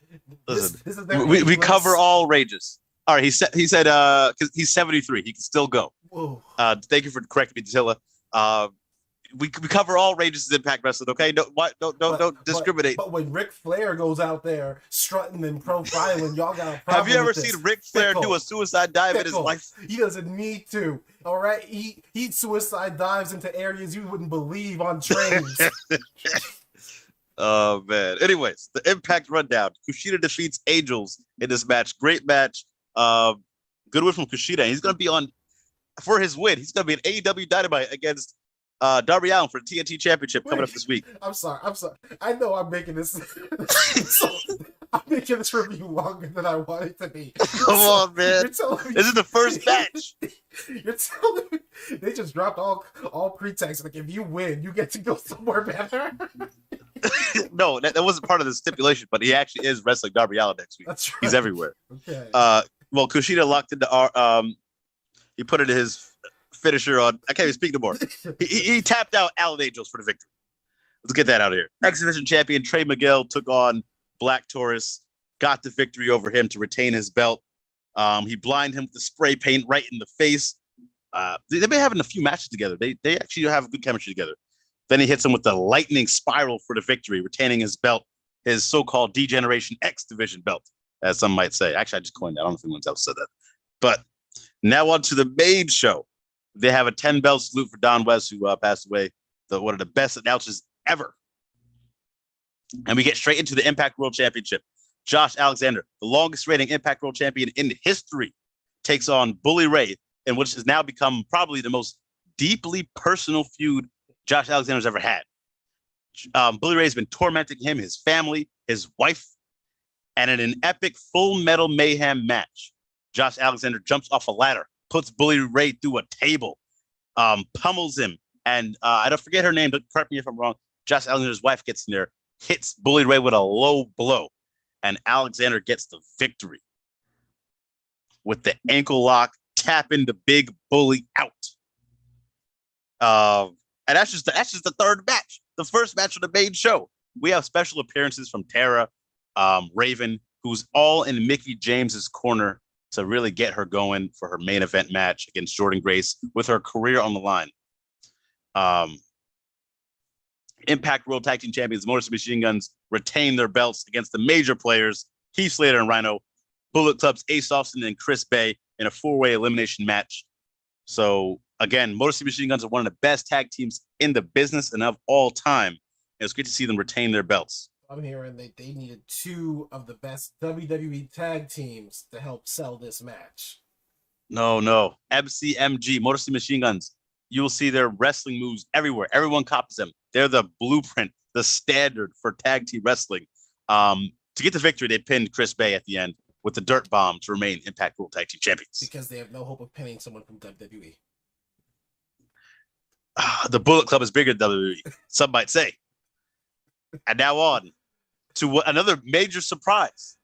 listen, this is we cover all ranges. All right, he said because he's 73, he can still go. Whoa. Thank you for correcting me, Tilla. We cover all ranges of Impact Wrestling. Okay, don't discriminate. But when Ric Flair goes out there strutting and profiling, y'all got a problem. Have you ever with seen Ric Flair do a suicide dive in his life? He doesn't need to. All right, he suicide dives into areas you wouldn't believe on trains. Oh man. Anyways, the Impact rundown. Kushida defeats Angels in this match. Great match. Good win from Kushida. He's gonna be on for his win. He's gonna be an AEW Dynamite against Darby Allin for the TNT Championship coming up this week. I'm sorry. I know I'm making this. I'm making this review longer than I want it to be. Come on, man. This is the first match. You're telling me they just dropped all pretext. Like, if you win, you get to go somewhere better. No, that wasn't part of the stipulation, but he actually is wrestling Darby Allin next week. That's right. He's everywhere. Okay. Well, Kushida locked into our. He put it in his finisher on. I can't even speak no more. He tapped out Allin Angels for the victory. Let's get that out of here. X Division champion Trey Miguel took on Black Taurus, got the victory over him to retain his belt. He blinded him with the spray paint right in the face. They've been having a few matches together. They actually have good chemistry together. Then he hits him with the lightning spiral for the victory, retaining his belt, his so-called D-Generation X Division belt, as some might say. Actually, I just coined that. I don't know if anyone else said that. But now on to the main show. They have a 10-belt salute for Don West, who passed away, one of the best announcers ever. And we get straight into the Impact World Championship. Josh Alexander, the longest reigning Impact World Champion in history, takes on Bully Ray, in which has now become probably the most deeply personal feud Josh Alexander's ever had. Bully Ray has been tormenting him, his family, his wife, and in an epic Full Metal Mayhem match, Josh Alexander jumps off a ladder, puts Bully Ray through a table, pummels him, and I don't forget her name, but correct me if I'm wrong. Josh Alexander's wife gets in there, hits Bully Ray with a low blow, and Alexander gets the victory with the ankle lock, tapping the big Bully out. And that's just the third match. The first match of the main show. We have special appearances from Tara, Raven, who's all in Mickie James's corner to really get her going for her main event match against Jordynne Grace with her career on the line. Impact World Tag Team Champions, Motor City Machine Guns, retain their belts against the major players, Heath Slater and Rhino, Bullet Club's Ace Austin and Chris Bay in a 4-way elimination match. So again, Motor City Machine Guns are one of the best tag teams in the business and of all time. And it's great to see them retain their belts. I'm hearing they needed 2 of the best WWE tag teams to help sell this match. No. MCMG, Motor City Machine Guns. You will see their wrestling moves everywhere. Everyone copies them. They're the blueprint the standard for tag team wrestling. To get the victory, they pinned Chris Bay at the end with the Dirt Bomb to remain Impact World Tag Team Champions. Because they have no hope of pinning someone from WWE. The Bullet Club is bigger than WWE, some might say. And now on to another major surprise.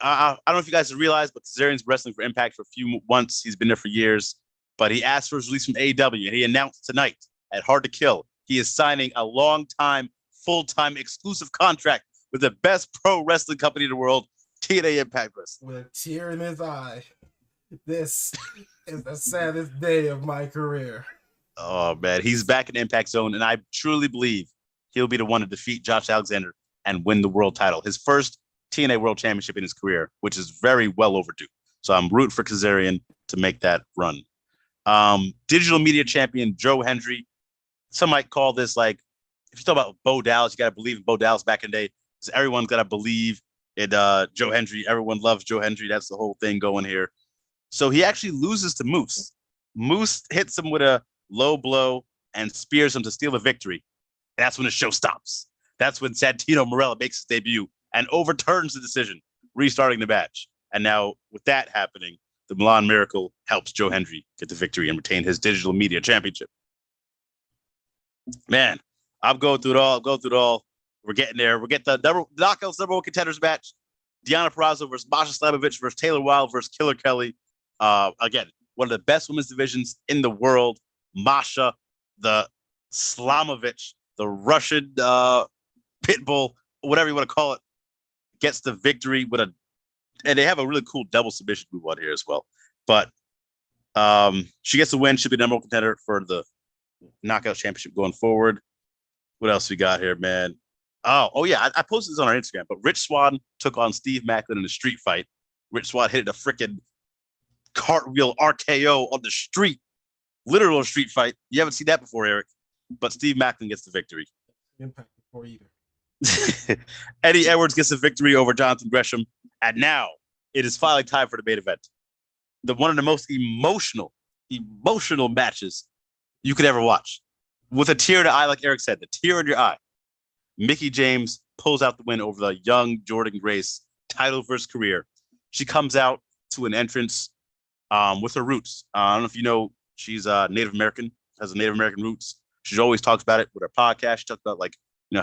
I don't know if you guys have realized, but Kazarian's wrestling for Impact for a few months. He's been there for years, but he asked for his release from AEW, and he announced tonight at Hard to Kill he is signing a long-time, full-time exclusive contract with the best pro wrestling company in the world, TNA Impact Wrestling. With a tear in his eye, this is the saddest day of my career. Oh, man. He's back in Impact Zone, and I truly believe he'll be the one to defeat Josh Alexander and win the world title. His first TNA World Championship in his career, which is very well overdue. So I'm rooting for Kazarian to make that run. Digital media champion Joe Hendry. Some might call this like, if you talk about Bo Dallas, you got to believe in Bo Dallas back in the day. Because everyone's got to believe in Joe Hendry. Everyone loves Joe Hendry. That's the whole thing going here. So he actually loses to Moose. Moose hits him with a low blow and spears him to steal the victory. And that's when the show stops. That's when Santino Marella makes his debut and overturns the decision, restarting the match. And now, with that happening, the Milan Miracle helps Joe Hendry get the victory and retain his digital media championship. Man, I'm going through it all. We're getting there. We're getting the Knockouts number one contenders match. Deonna Purrazzo versus Masha Slamovich versus Taylor Wilde versus Killer Kelly. Again, one of the best women's divisions in the world. Masha, the Slamovich, the Russian pitbull, whatever you want to call it, gets the victory with and they have a really cool double submission move on here as well. But she gets the win. Should be number one contender for the Knockout Championship going forward. What else we got here, man? Oh yeah, I posted this on our Instagram. But Rich Swann took on Steve Macklin in a street fight. Rich Swann hit a freaking cartwheel RKO on the street, literal street fight. You haven't seen that before, Eric. But Steve Macklin gets the victory. Impact before either. Eddie Edwards gets a victory over Jonathan Gresham. And now it is finally time for the main event. One of the most emotional matches you could ever watch. With a tear in the eye, like Eric said, the tear in your eye. Mickie James pulls out the win over the young Jordan Grace, title versus career. She comes out to an entrance with her roots. I don't know if you know, she's Native American, has a Native American roots. She always talks about it with her podcast. She talks about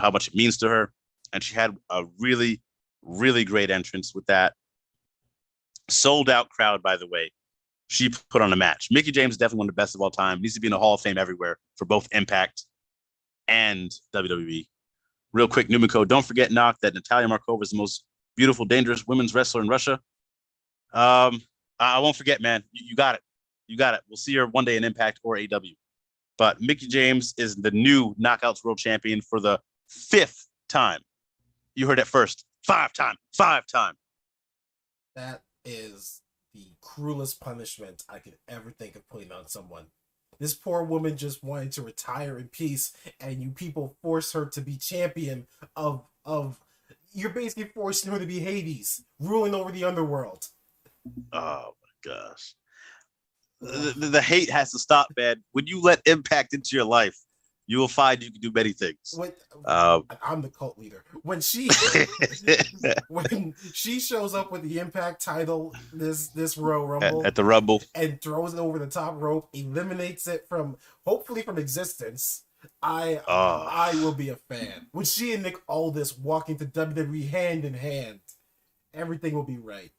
how much it means to her. And she had a really, really great entrance with that. Sold out crowd, by the way. She put on a match. Mickie James is definitely one of the best of all time. Needs to be in the Hall of Fame everywhere for both Impact and WWE. Real quick, Numiko, don't forget, Knock, that Natalia Markova is the most beautiful, dangerous women's wrestler in Russia. I won't forget, man. You got it. You got it. We'll see her one day in Impact or AEW. But Mickie James is the new Knockouts World Champion for the 5th time. You heard it first. 5 time. That is the cruelest punishment I could ever think of putting on someone. This poor woman just wanted to retire in peace, and you people force her to be champion of you're basically forcing her to be Hades, ruling over the underworld. Oh my gosh. The hate has to stop, man. When you let Impact into your life, you will find you can do many things. I'm the cult leader. When she shows up with the Impact title, this Royal Rumble at the Rumble, and throws it over the top rope, eliminates it hopefully from existence, I will be a fan. When she and Nick Aldis walk into WWE hand in hand, everything will be right.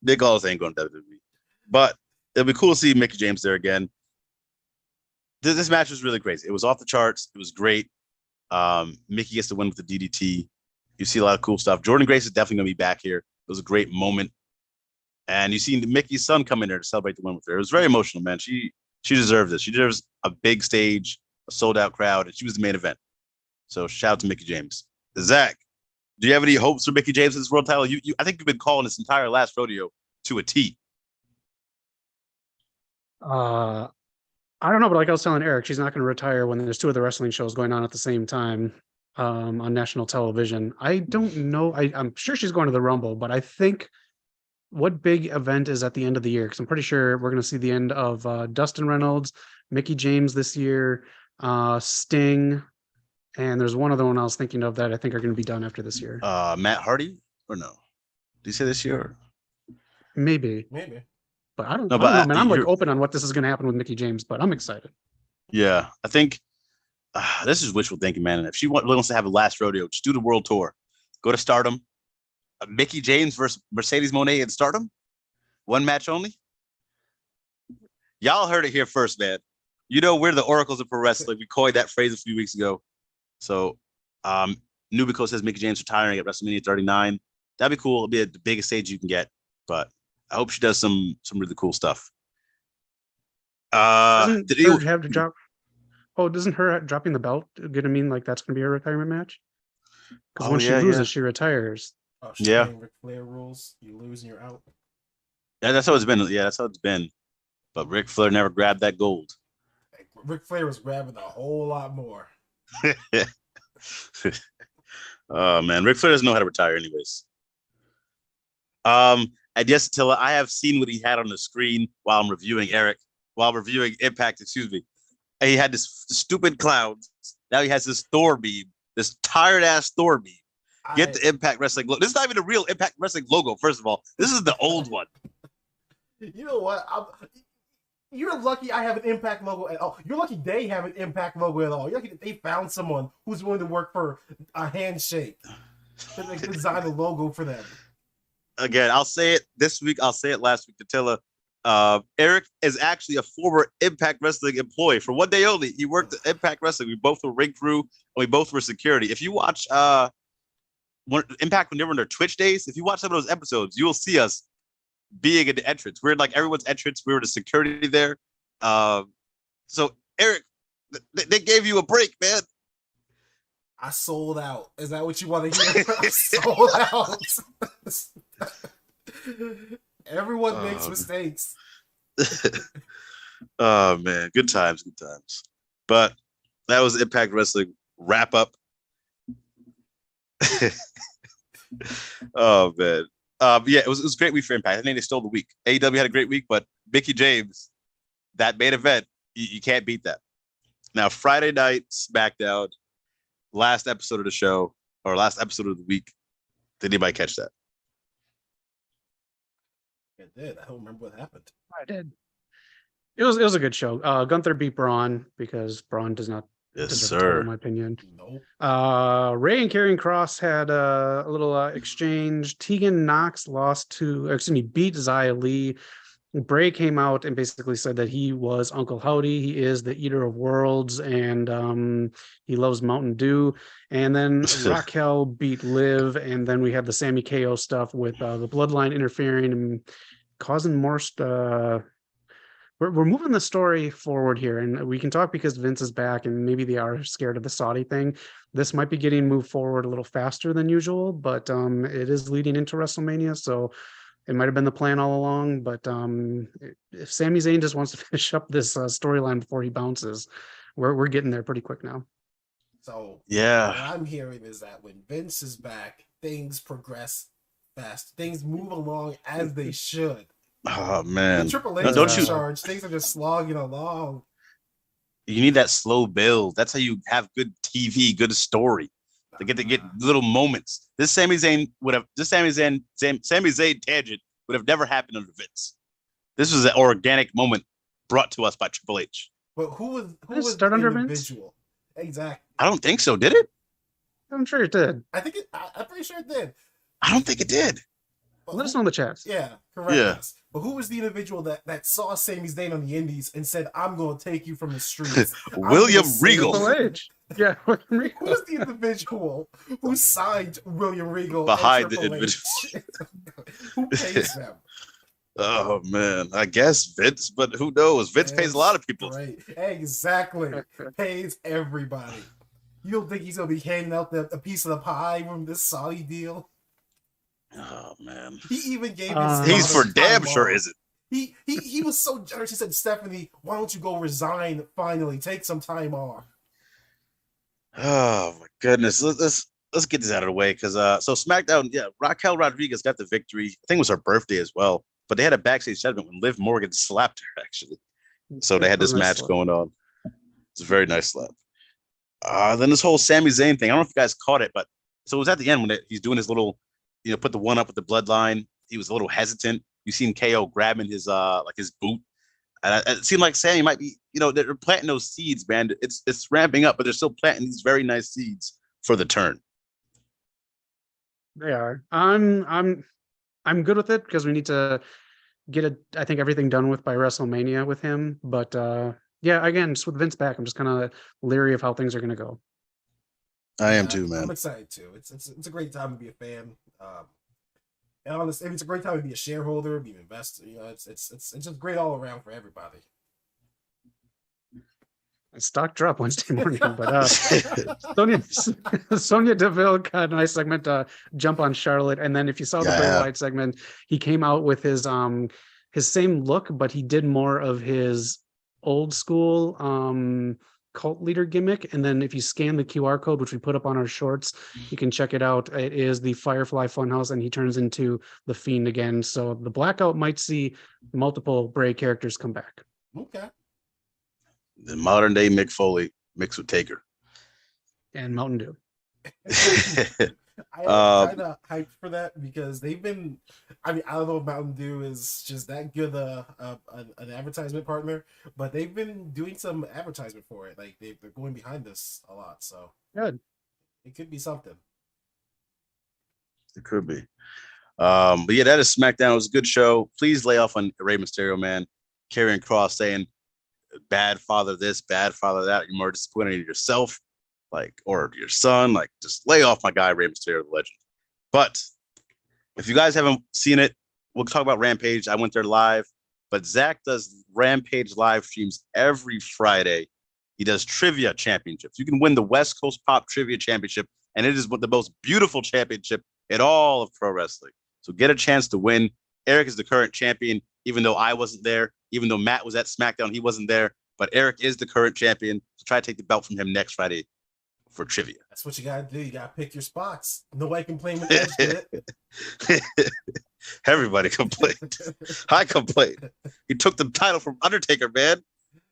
Nick Aldis ain't going to WWE, but it'll be cool to see Mickie James there again. This match was really crazy. It was off the charts. It was great. Mickie gets the win with the DDT. You see a lot of cool stuff. Jordan Grace is definitely going to be back here. It was a great moment. And you see Mickey's son come in there to celebrate the win with her. It was very emotional, man. She deserves this. She deserves a big stage, a sold-out crowd, and she was the main event. So shout out to Mickie James. Zach, do you have any hopes for Mickie James' world title? I think you've been calling this entire last rodeo to a T. I don't know, but like I was telling Eric, she's not going to retire when there's 2 other wrestling shows going on at the same time on national television. I don't know. I'm sure she's going to the Rumble, but I think what big event is at the end of the year? Because I'm pretty sure we're going to see the end of Dustin Reynolds, Mickie James this year, Sting, and there's one other one I was thinking of that I think are going to be done after this year. Matt Hardy or no? Did you say this year? Maybe. But I don't know, man. I'm like open on what this is going to happen with Mickie James, but I'm excited. Yeah, I think this is wishful thinking, man. And if she wants to have a last rodeo, just do the world tour. Go to Stardom. Mickie James versus Mercedes Moné in Stardom. One match only. Y'all heard it here first, man. You know, we're the oracles of pro wrestling. We coined that phrase a few weeks ago. So, Nubico says Mickie James retiring at WrestleMania 39. That'd be cool. It'll be the biggest stage you can get. But I hope she does some really cool stuff. Doesn't her have to drop? Oh, doesn't her dropping the belt gonna mean like that's gonna be her retirement match? Because when she loses, she retires. Oh, Ric Flair rules. You lose and you're out. Yeah, that's how it's been. Yeah, that's how it's been. But Ric Flair never grabbed that gold. Ric Flair was grabbing a whole lot more. Oh man, Ric Flair doesn't know how to retire, anyways. And yes, Attila, I have seen what he had on the screen while I'm reviewing Impact. Excuse me. And he had this stupid clouds. Now he has this Thor beam, this tired ass Thor beam. Get the Impact Wrestling logo. This is not even a real Impact Wrestling logo. First of all, this is the old one. You know what? You're lucky I have an Impact logo at all. You're lucky they have an Impact logo at all. You're lucky that they found someone who's willing to work for a handshake that they can design a logo for them. Again, I'll say it this week. I'll say it last week. Attila, Eric is actually a former Impact Wrestling employee for one day only. He worked at Impact Wrestling. We both were ring crew and we both were security. If you watch Impact when they were in their Twitch days, if you watch some of those episodes, you will see us being in the entrance. We're in like everyone's entrance. We were the security there. So Eric, they gave you a break, man. I sold out. Is that what you want to hear? I sold out. Everyone makes mistakes. Oh man, good times. But that was Impact Wrestling wrap up. Oh man. Yeah, it was a great week for Impact. I think they stole the week. AEW had a great week, but Mickie James, that main event, you can't beat that. Now, Friday night SmackDown, last episode of the show, or last episode of the week. Did anybody catch that? I did. I don't remember what happened. I did. It was a good show. Gunther beat Braun because Braun does not. Yes, sir. In my opinion. Nope. Ray and Karrion Kross had a little exchange. Tegan Knox beat Xia Li. Bray came out and basically said that he was Uncle Howdy. He is the eater of worlds, and he loves Mountain Dew. And then Raquel beat Liv, and then we had the Sami KO stuff with the Bloodline interfering and causing more. We're moving the story forward here, and we can talk because Vince is back, and maybe they are scared of the Saudi thing. This might be getting moved forward a little faster than usual, but it is leading into WrestleMania, so it might have been the plan all along. But if Sami Zayn just wants to finish up this storyline before he bounces, we're getting there pretty quick now. So yeah, what I'm hearing is that when Vince is back, things progress fast. Things move along as they should. Oh man! When Triple H is in charge, things are just slogging along. You need that slow build. That's how you have good TV, good story. To get little moments. This Sami Zayn tangent would have never happened under Vince. This was an organic moment brought to us by Triple H. But who was start the under individual? Vince? Exactly. I don't think so. Did it? I'm sure it did. I'm pretty sure it did. I don't think it did. But let us know in the chat. Yeah, correct. Yeah. But who was the individual that saw Sami Zayn on the Indies and said, "I'm going to take you from the streets"? William Regal. Yeah, William Regal. Who was the individual who signed William Regal behind the individual? Who pays them? Oh man, I guess Vince, but who knows? Vince pays a lot of people. Right, exactly. Pays everybody. You don't think he's gonna be handing out a piece of the pie from this Saudi deal? Oh man, he even gave he's for damn sure isn't. He was so generous. He said, "Stephanie, why don't you go resign finally? Take some time off." Oh my goodness, let's get this out of the way because so SmackDown, yeah, Raquel Rodriguez got the victory. I think it was her birthday as well, but they had a backstage segment when Liv Morgan slapped her actually, So they had this match going on. It's a very nice slap. Then this whole Sami Zayn thing. I don't know if you guys caught it, but so it was at the end when he's doing his little, put the one up with the bloodline. He was a little hesitant. You seen KO grabbing his his boot, and it seemed like Sami might be, they're planting those seeds, man. It's ramping up, but they're still planting these very nice seeds for the turn. They are. I'm good with it because we need to get I think everything done with by WrestleMania with him. But yeah, again, just with Vince back, I'm just kind of leery of how things are going to go. I am too, man. I'm excited too. It's a great time to be a fan. And honestly, it's a great time to be a shareholder, be an investor. It's just great all around for everybody. Stock drop Wednesday morning, but Sonya Deville got a nice segment jump on Charlotte, and then if you saw the Bray Wyatt segment, he came out with his same look, but he did more of his old school cult leader gimmick. And then if you scan the QR code, which we put up on our shorts, you can check it out. It is the Firefly Funhouse, and he turns into the Fiend again. So the Blackout might see multiple Bray characters come back. Okay. The modern day Mick Foley mixed with Taker and Mountain Dew. I am kind of hyped for that because they've been. I mean, I don't know if Mountain Dew is just that good an advertisement partner, but they've been doing some advertisement for it. Like they're going behind this a lot, so good. It could be something. It could be. But yeah, that is SmackDown. It was a good show. Please lay off on Rey Mysterio, man. Karrion Kross saying bad father this, bad father that. You're more disappointed in yourself, or your son. Just lay off my guy, Rey Mysterio, the legend. But if you guys haven't seen it, we'll talk about Rampage. I went there live, but Zach does Rampage live streams every Friday. He does trivia championships. You can win the West Coast Pop Trivia Championship, and it is the most beautiful championship in all of pro wrestling. So get a chance to win. Eric is the current champion, even though I wasn't there. Even though Matt was at SmackDown, he wasn't there. But Eric is the current champion. So try to take the belt from him next Friday for trivia. That's what you got to do. You got to pick your spots. Nobody complained when Edge did it. Everybody complained. I complained. He took the title from Undertaker, man,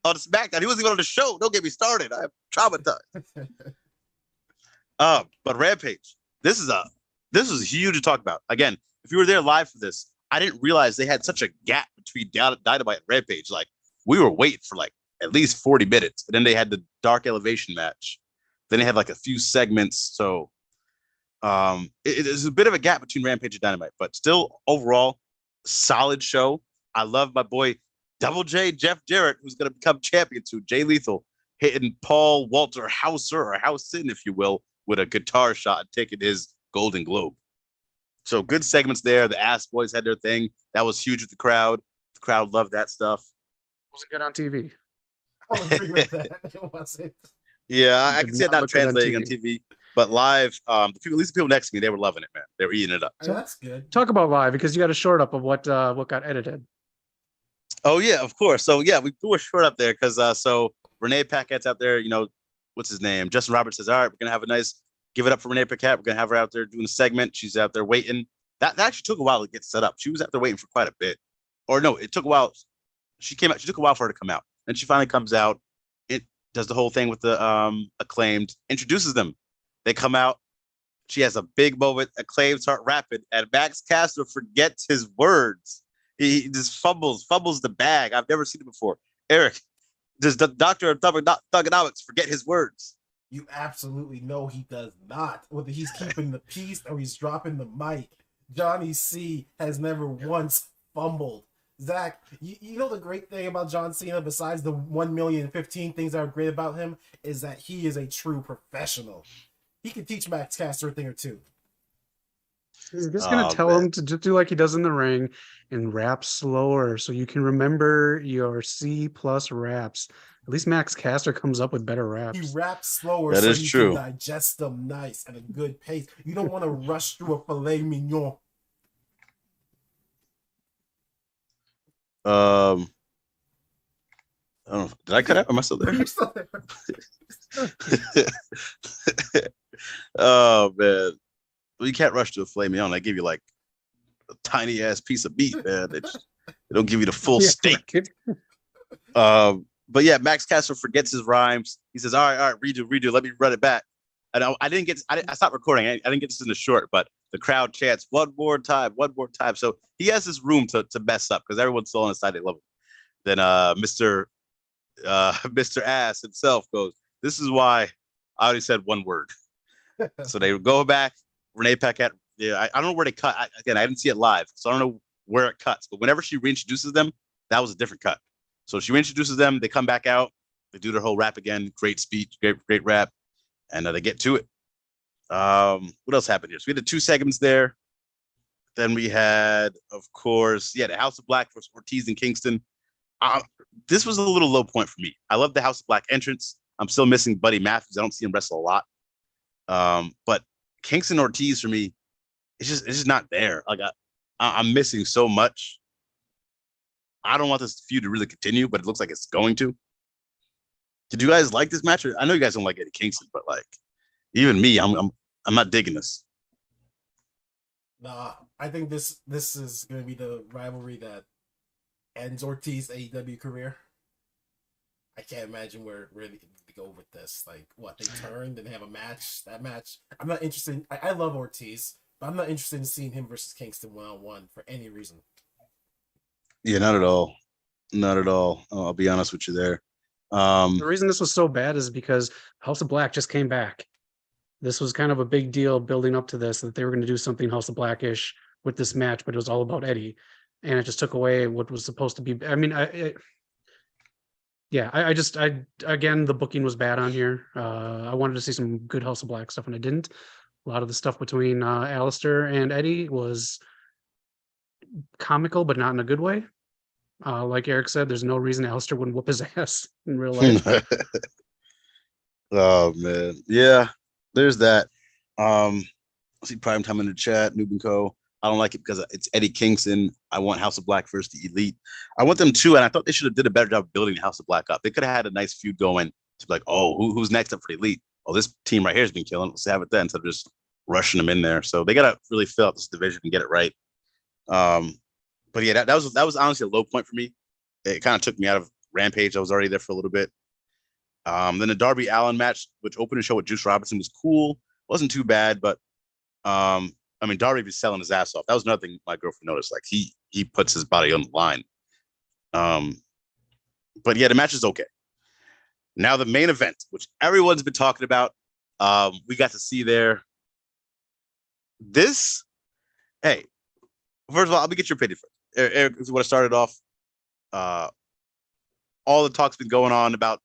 on SmackDown. He wasn't even on the show. Don't get me started. I'm traumatized. But Rampage, this is huge to talk about. Again, if you were there live for this, I didn't realize they had such a gap between Dynamite and Rampage. We were waiting for at least 40 minutes. And then they had the Dark Elevation match. Then they had a few segments. So it's a bit of a gap between Rampage and Dynamite, but still overall solid show. I love my boy Double J, Jeff Jarrett, who's going to become champion too. Jay Lethal hitting Paul Walter Hauser, or Housen, if you will, with a guitar shot and taking his Golden Globe. So good segments there. The Ass Boys had their thing. That was huge with the crowd. The crowd loved that stuff. Wasn't good on TV. I'll agree with that. It wasn't. Yeah, I can see it not translating on TV. But live, at least the people next to me, they were loving it, man. They were eating it up. So that's good. Talk about live, because you got a short up of what got edited. Oh yeah, of course. So yeah, we threw a short up there because so Renee Paquette's out there. What's his name? Justin Roberts says, "All right, we're gonna have a nice give it up for Renee Paquette. We're gonna have her out there doing a segment. She's out there waiting." That actually took a while to get set up. She was out there waiting for quite a bit. Or no, it took a while. She came out. She took a while for her to come out. Then she finally comes out. It does the whole thing with the Acclaimed. Introduces them. They come out. She has a big moment. Acclaimed start rapping, and Max Caster forgets his words. He just fumbles the bag. I've never seen it before. Eric, does the Doctor of Thugonomics forget his words? You absolutely know he does not. Whether he's keeping the peace or he's dropping the mic, Johnny C has never once fumbled. Zach, you know the great thing about John Cena, besides the 1,015 things that are great about him, is that he is a true professional. He can teach Max Caster a thing or two. He's just going to tell him to do like he does in the ring and rap slower so you can remember your C+ raps. At least Max Caster comes up with better raps. He raps slower that so is you true. can digest them nice at a good pace. You don't want to rush through a filet mignon. I don't know. Did I cut out? Am I still there? You're still there. Oh man. Well, you can't rush to a filet mignon. They give you like a tiny ass piece of meat, man. They don't give you the full steak. But yeah, Max Caster forgets his rhymes. He says, all right, redo. Let me run it back. And I stopped recording. I didn't get this in the short, but the crowd chants, one more time. So he has this room to mess up because everyone's still on his side. They love him. Then Mr. Ass himself goes, this is why I already said one word. So they go back. Renee Paquette, I don't know where they cut. I didn't see it live, so I don't know where it cuts. But whenever she reintroduces them, that was a different cut. So she reintroduces them. They come back out. They do their whole rap again. Great speech, great rap, and they get to it. What else happened here? So we had the 2 segments there. Then we had, of course, the House of Black versus Ortiz and Kingston. This was a little low point for me. I love the House of Black entrance. I'm still missing Buddy Matthews. I don't see him wrestle a lot. But Kingston Ortiz for me, it's just not there. Like I'm missing so much. I don't want this feud to really continue, but it looks like it's going to. Did you guys like this match? I know you guys don't like Eddie Kingston, but like even me, I'm not digging this. Nah, I think this is going to be the rivalry that ends Ortiz's AEW career. I can't imagine where they go with this. Like, what, they turned and have a match? That match, I'm not interested. I love Ortiz, but I'm not interested in seeing him versus Kingston 1-on-1 for any reason. Yeah, not at all. Not at all. I'll be honest with you there. The reason this was so bad is because House of Black just came back. This was kind of a big deal building up to this, that they were going to do something House of Blackish with this match, but it was all about Eddie, and it just took away what was supposed to be. I mean, again, the booking was bad on here. I wanted to see some good House of Black stuff, and I didn't. A lot of the stuff between Alistair and Eddie was comical, but not in a good way. Like Eric said, there's no reason Alistair wouldn't whoop his ass in real life. Oh man, yeah. There's that. See Primetime in the chat, Noob and Co. I don't like it because it's Eddie Kingston. I want House of Black versus the Elite. I want them too, and I thought they should have did a better job of building House of Black up. They could have had a nice feud going to be like, oh, who's next up for the Elite? Oh, this team right here has been killing. Let's have it then instead of just rushing them in there. So they gotta really fill out this division and get it right. But yeah, that was honestly a low point for me. It kind of took me out of Rampage. I was already there for a little bit. Then the Darby Allin match, which opened the show with Juice Robinson, was cool. Wasn't too bad, but I mean, Darby was selling his ass off. That was another thing my girlfriend noticed. Like he puts his body on the line. But yeah, the match is okay. Now the main event, which everyone's been talking about, we got to see there. This, hey, first of all, let me get your opinion first. Eric, if you want to start it off, all the talk's been going on about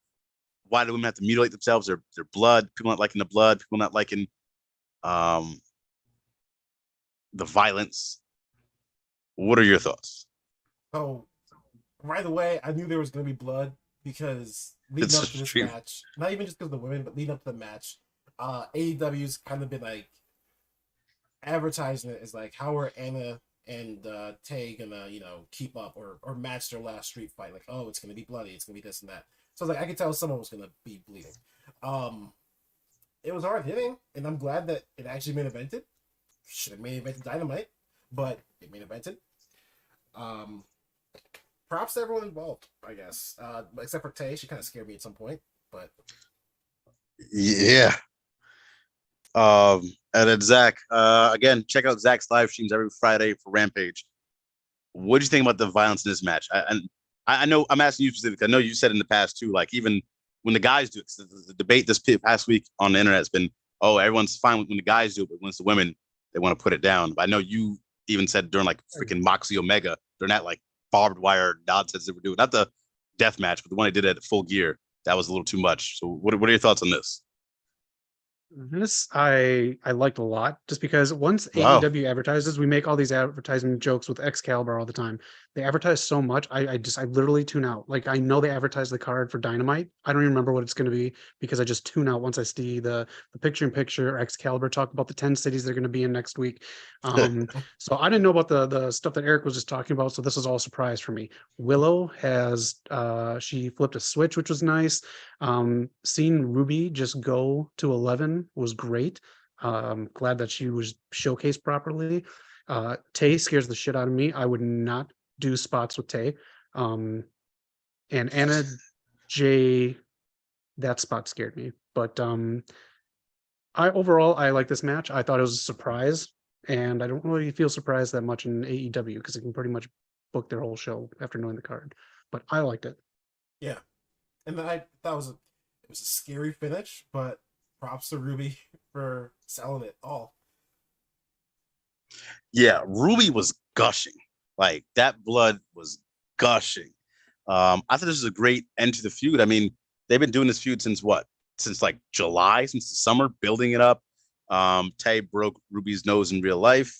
why do women have to mutilate themselves, their blood, people not liking the blood, people not liking the violence. What are your thoughts? So, right away, I knew there was going to be blood because leading up to this match, not even just because of the women, but leading up to the match, AEW's kind of been like advertising it as like, how are Anna and Tay gonna, keep up or match their last street fight? Like, oh, it's gonna be bloody, it's gonna be this and that. So I was like, I could tell someone was gonna be bleeding. It was hard hitting, and I'm glad that it actually main evented. Should have main evented Dynamite, but it main evented. Props to everyone involved, I guess. Except for Tay, she kind of scared me at some point, but yeah. And then Zach, again, check out Zach's live streams every Friday for Rampage. What do you think about the violence in this match? I know I'm asking you specifically. I know you said in the past too, like even when the guys do it, the debate this past week on the internet has been, oh, everyone's fine when the guys do it, but when it's the women, they want to put it down. But I know you even said during like freaking Moxie Omega, during that like barbed wire nonsense they were doing, not the death match, but the one they did at Full Gear, that was a little too much. So what are your thoughts on this? This I liked a lot, just because once AEW advertises, we make all these advertising jokes with Excalibur all the time. They advertise so much, I literally tune out. Like, I know they advertise the card for Dynamite. I don't even remember what it's going to be because I just tune out once I see the picture-in-picture Excalibur talk about the 10 cities they're going to be in next week. So I didn't know about the stuff that Eric was just talking about. So this was all a surprise for me. Willow has she flipped a switch, which was nice. Seeing Ruby just go to 11 was great. Glad that she was showcased properly. Tay scares the shit out of me. I would not do spots with Tay. And Anna Jay, that spot scared me. But I like this match. I thought it was a surprise, and I don't really feel surprised that much in AEW because they can pretty much book their whole show after knowing the card. But I liked it. Yeah, and I thought it was a scary finish, but props to Ruby for selling it all. Yeah, Ruby was gushing. Like that blood was gushing. I thought this was a great end to the feud. I mean, they've been doing this feud since what? Since like July, since the summer, building it up. Tay broke Ruby's nose in real life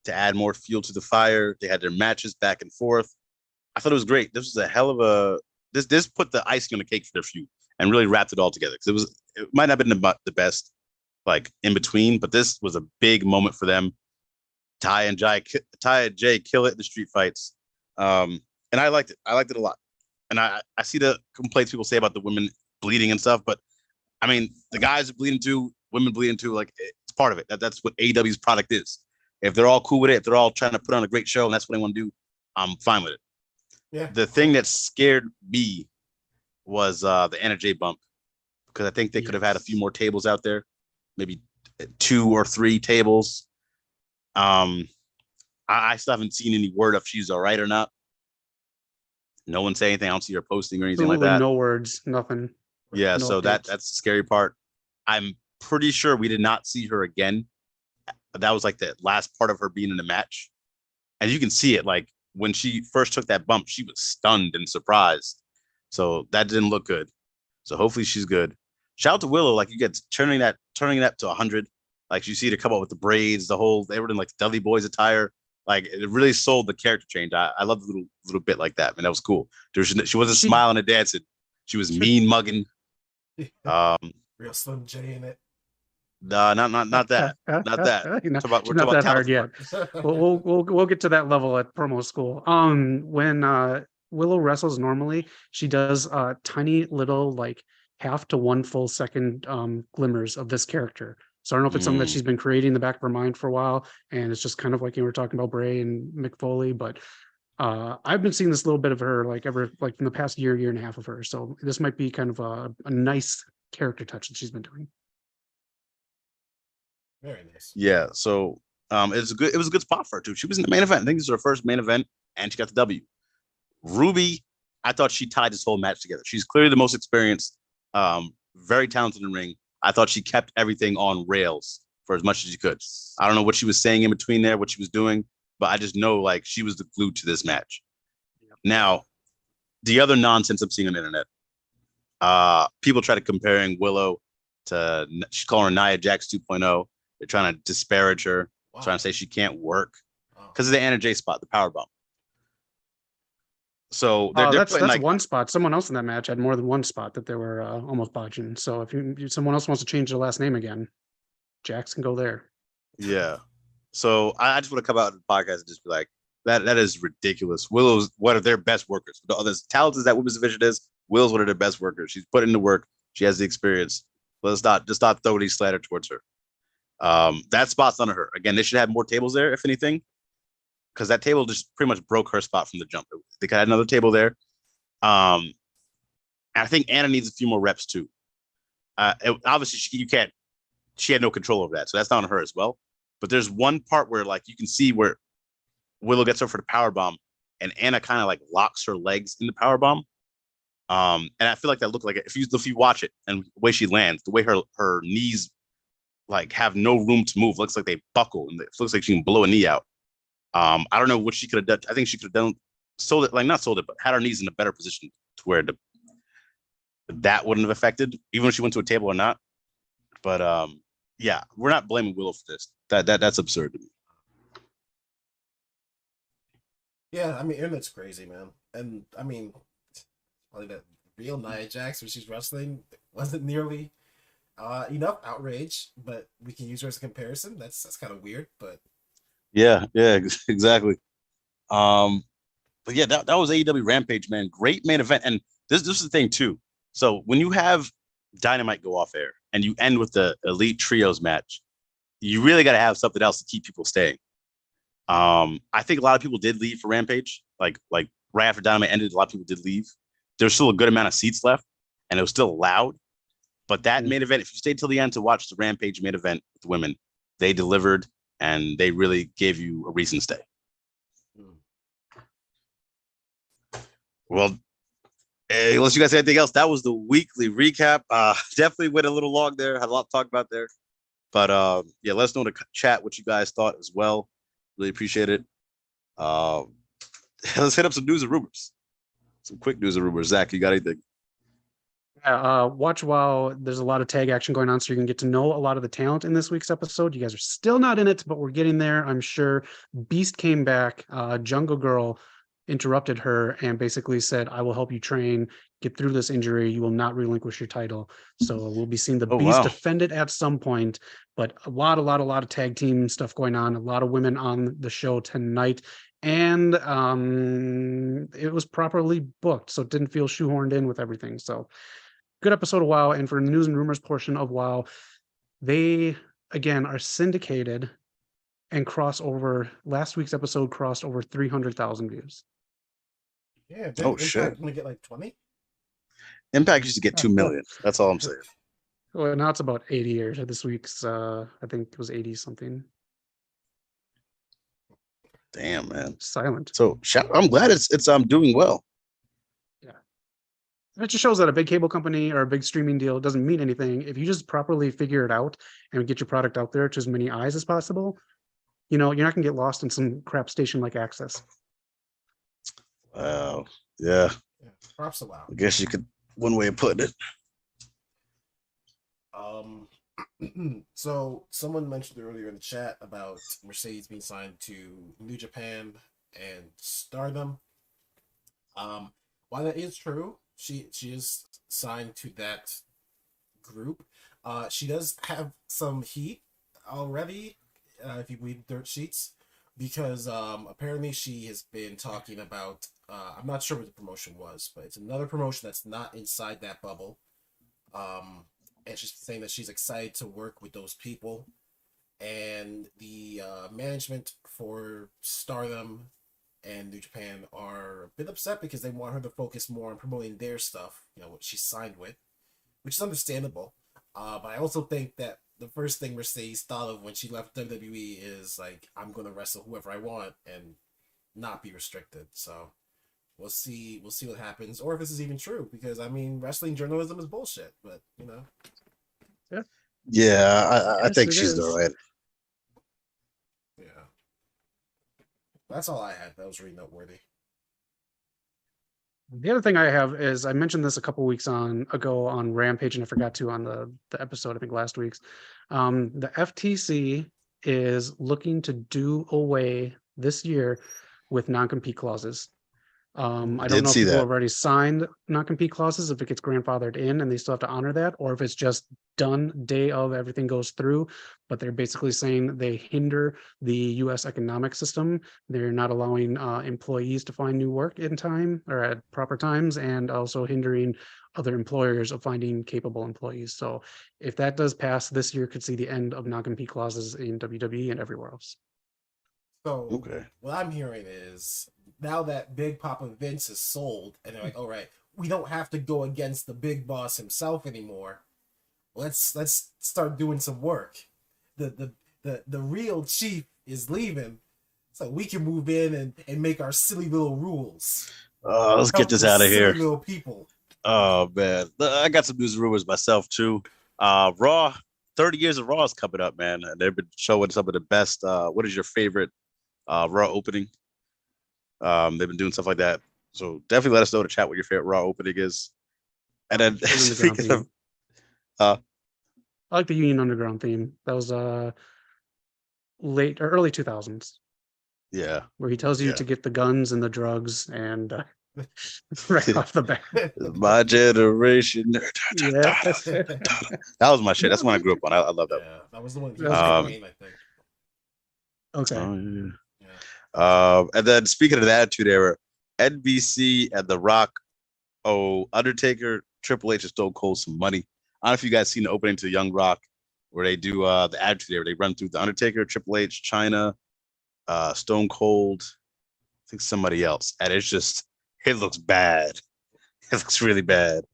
to add more fuel to the fire. They had their matches back and forth. I thought it was great. This was a hell of a this put the icing on the cake for their feud and really wrapped it all together because it might not have been the best like in between, but this was a big moment for them. Ty and Jay kill it in the street fights. And I liked it. I liked it a lot. And I see the complaints people say about the women bleeding and stuff, but I mean, the guys are bleeding too, women bleeding too. Like it's part of it. That's what AEW's product is. If they're all cool with it, if they're all trying to put on a great show and that's what they want to do, I'm fine with it. Yeah. The thing that scared me was the Anna Jay bump because I think they could have had a few more tables out there, maybe 2 or 3 tables. I still haven't seen any word if she's all right or not. No one say anything. I don't see her posting or anything Absolutely like that. No words, nothing. Yeah, No so updates. that's the scary part. I'm pretty sure we did not see her again. That was like the last part of her being in the match. And you can see it, like when she first took that bump, she was stunned and surprised. So that didn't look good. So hopefully she's good. Shout out to Willow, like you get turning that to 100. Like you see her come up with the braids, they were in like the Dudley Boys attire. Like it really sold the character change. I love the little bit like that, man. That was cool. She wasn't smiling and dancing. She was mean mugging. Real Slim J in it. No, not that. Not that. We're We're not talking that about hard yet. We'll get to that level at promo school. When Willow wrestles normally, she does tiny little like half to 1 full second glimmers of this character. So I don't know if it's something that she's been creating in the back of her mind for a while, and it's just kind of like you were talking about Bray and Mick Foley, but I've been seeing this little bit of her like in the past year and a half of her. So this might be kind of a nice character touch that she's been doing. Very nice. Yeah, so it was a good spot for her too. She was in the main event. I think this is her first main event, and she got the W. Ruby, I thought she tied this whole match together. She's clearly the most experienced, very talented in the ring. I thought she kept everything on rails for as much as she could. I don't know what she was saying in between there, what she was doing, but I just know like she was the glue to this match. Yep. Now, the other nonsense I'm seeing on the internet, people try to comparing Willow to, she's calling her Nia Jax 2.0. They're trying to disparage her, trying to say she can't work because of the Anna Jay spot, the power bomb. So that's like, one spot. Someone else in that match had more than one spot that they were almost botching. So if someone else wants to change their last name again, Jax can go there. Yeah. So I just want to come out of the podcast and just be like, that is ridiculous. Willow's one of their best workers. As talented as that women's division is, Willow's one of their best workers. She's put in the work. She has the experience. Let's not throw any slander towards her. That spot's on her. Again, they should have more tables there, if anything, because that table just pretty much broke her spot from the jump. They could have another table there. And I think Anna needs a few more reps too. Obviously, she had no control over that, so that's not on her as well. But there's one part where like you can see where Willow gets her for the power bomb, and Anna kind of like locks her legs in the power bomb. And I feel like that looked like if you watch it and the way she lands, the way her knees like have no room to move, looks like they buckle, and it looks like she can blow a knee out. I don't know what she could have done. I think she could have not sold it, but had her knees in a better position to where that wouldn't have affected, even if she went to a table or not. But yeah, we're not blaming Willow for this. That's absurd to me. Yeah, I mean, internet's crazy, man. And I mean, like that real Nia Jax when she's wrestling wasn't nearly enough outrage, but we can use her as a comparison. That's kind of weird, but yeah, exactly. But yeah, that was AEW Rampage, man. Great main event, and this is the thing too. So when you have Dynamite go off air and you end with the Elite Trios match, you really got to have something else to keep people staying. I think a lot of people did leave for Rampage, like right after Dynamite ended, a lot of people did leave. there's still a good amount of seats left, and it was still loud. But that main event, if you stayed till the end to watch the Rampage main event with the women, they delivered, and they really gave you a reason to stay. Well, unless you guys have anything else, that was the weekly recap. Definitely went a little long there. Had a lot to talk about there. But yeah, let us know in the chat what you guys thought as well. Really appreciate it. Let's hit up some news and rumors. Some quick news and rumors. Zach, you got anything? Watch while there's a lot of tag action going on, so you can get to know a lot of the talent in this week's episode. You guys are still not in it, but we're getting there, I'm sure. Beast came back. Jungle Girl interrupted her and basically said, I will help you train, get through this injury. You will not relinquish your title. So we'll be seeing the Beast defend it at some point, but a lot of tag team stuff going on, a lot of women on the show tonight. And it was properly booked, so it didn't feel shoehorned in with everything. So good episode of WoW. And for news and rumors portion of WoW, they again are syndicated and cross over. Last week's episode crossed over 300,000 views. Yeah. Impact gonna get like 20. Impact used to get 2 million. That's all I'm saying. Well, now it's about 80 years. This week's I think it was 80 something. Damn, man. Silent. So I'm glad it's doing well. Yeah. It just shows that a big cable company or a big streaming deal doesn't mean anything. If you just properly figure it out and get your product out there to as many eyes as possible, you're not gonna get lost in some crap station like Access. Wow. Yeah. Props a WoW. I guess you could, one way of putting it. So someone mentioned earlier in the chat about Mercedes being signed to New Japan and Stardom. While that is true, she is signed to that group. She does have some heat already, if you read dirt sheets, because apparently she has been talking about, I'm not sure what the promotion was, but it's another promotion that's not inside that bubble. And she's saying that she's excited to work with those people. And the management for Stardom and New Japan are a bit upset because they want her to focus more on promoting their stuff, what she's signed with, which is understandable. But I also think that the first thing Mercedes thought of when she left WWE is like, I'm going to wrestle whoever I want and not be restricted. So we'll see what happens, or if this is even true, because I mean, wrestling journalism is bullshit, but Yeah, I think she's all right. Yeah. That's all I had. That was really noteworthy. The other thing I have is, I mentioned this a couple weeks ago on Rampage, and I forgot to on the episode, I think last week's. The FTC is looking to do away this year with non-compete clauses. I don't know if people have already signed non-compete clauses, if it gets grandfathered in and they still have to honor that, or if it's just done day of everything goes through. But they're basically saying they hinder the U.S. economic system. They're not allowing employees to find new work in time or at proper times, and also hindering other employers of finding capable employees. So if that does pass, this year could see the end of non-compete clauses in WWE and everywhere else. So what I'm hearing is, now that Big Papa Vince is sold, and they're like, all right, we don't have to go against the big boss himself anymore. Let's start doing some work. The real chief is leaving, so we can move in and make our silly little rules. Let's get this out of here. Little people. Oh man, I got some news and rumors myself too. Raw, 30 years of Raw is coming up, man. And they've been showing some of the best. What is your favorite Raw opening? They've been doing stuff like that. So definitely let us know in the chat what your favorite Raw opening is. And then speaking of, I like the Union Underground theme. That was late or early 2000s. Yeah, where he tells you to get the guns and the drugs and right off the bat. My generation. Yeah. That was my shit. That's when I grew up on. I love that. Yeah, that was the one. I think. Okay. Oh, yeah. And then speaking of the Attitude Era, NBC and The Rock owe Undertaker, Triple H, and Stone Cold some money. I don't know if you guys seen the opening to the Young Rock where they do the Attitude Era. They run through the Undertaker, Triple H, China, Stone Cold, I think somebody else, and it looks bad. It looks really bad.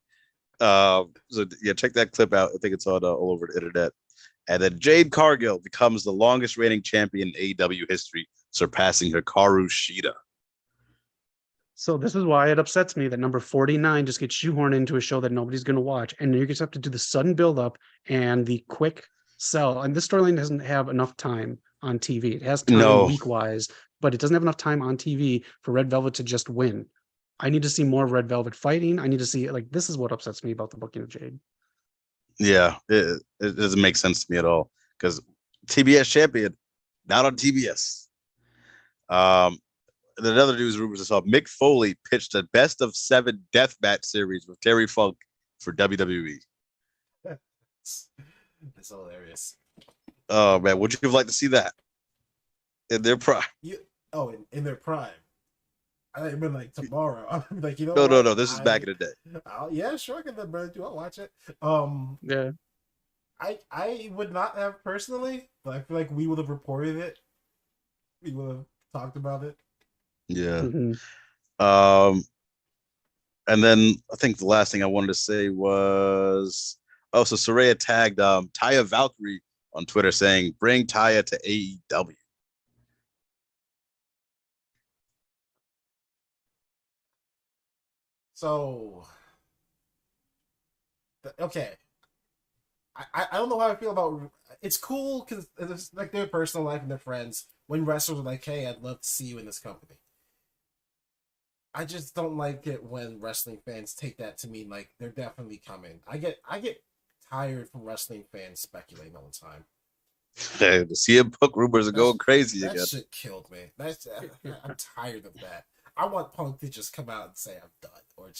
So yeah, check that clip out. I think it's on all over the internet. And then Jade Cargill becomes the longest reigning champion in AEW history, surpassing Hikaru Shida. So this is why it upsets me that number 49 just gets shoehorned into a show that nobody's going to watch. And you just have to do the sudden build-up and the quick sell. And this storyline doesn't have enough time on TV. It has time week-wise, but it doesn't have enough time on TV for Red Velvet to just win. I need to see more Red Velvet fighting. I need to see, like, this is what upsets me about the booking of Jade. Yeah, it doesn't make sense to me at all because TBS champion, not on TBS. Another news rumors I saw, Mick Foley pitched a best of 7 deathmatch series with Terry Funk for WWE. That's hilarious. Oh man, would you have liked to see that in their prime? In their prime. I mean, like tomorrow. I'm like, you know, no. This is back in the day. Yeah, sure. I can I'll watch it. Yeah. I would not have personally, but I feel like we would have reported it. We would have talked about it. Yeah. Mm-hmm. And then I think the last thing I wanted to say was, so Saraya tagged Taya Valkyrie on Twitter saying, "Bring Taya to AEW." So, okay. I don't know how I feel about it's cool because it's like their personal life and their friends. When wrestlers are like, "Hey, I'd love to see you in this company." I just don't like it when wrestling fans take that to mean like they're definitely coming. I get tired from wrestling fans speculating all the time. The CM Punk rumors are going crazy again. That shit killed me. I'm tired of that. I want Punk to just come out and say I'm done, or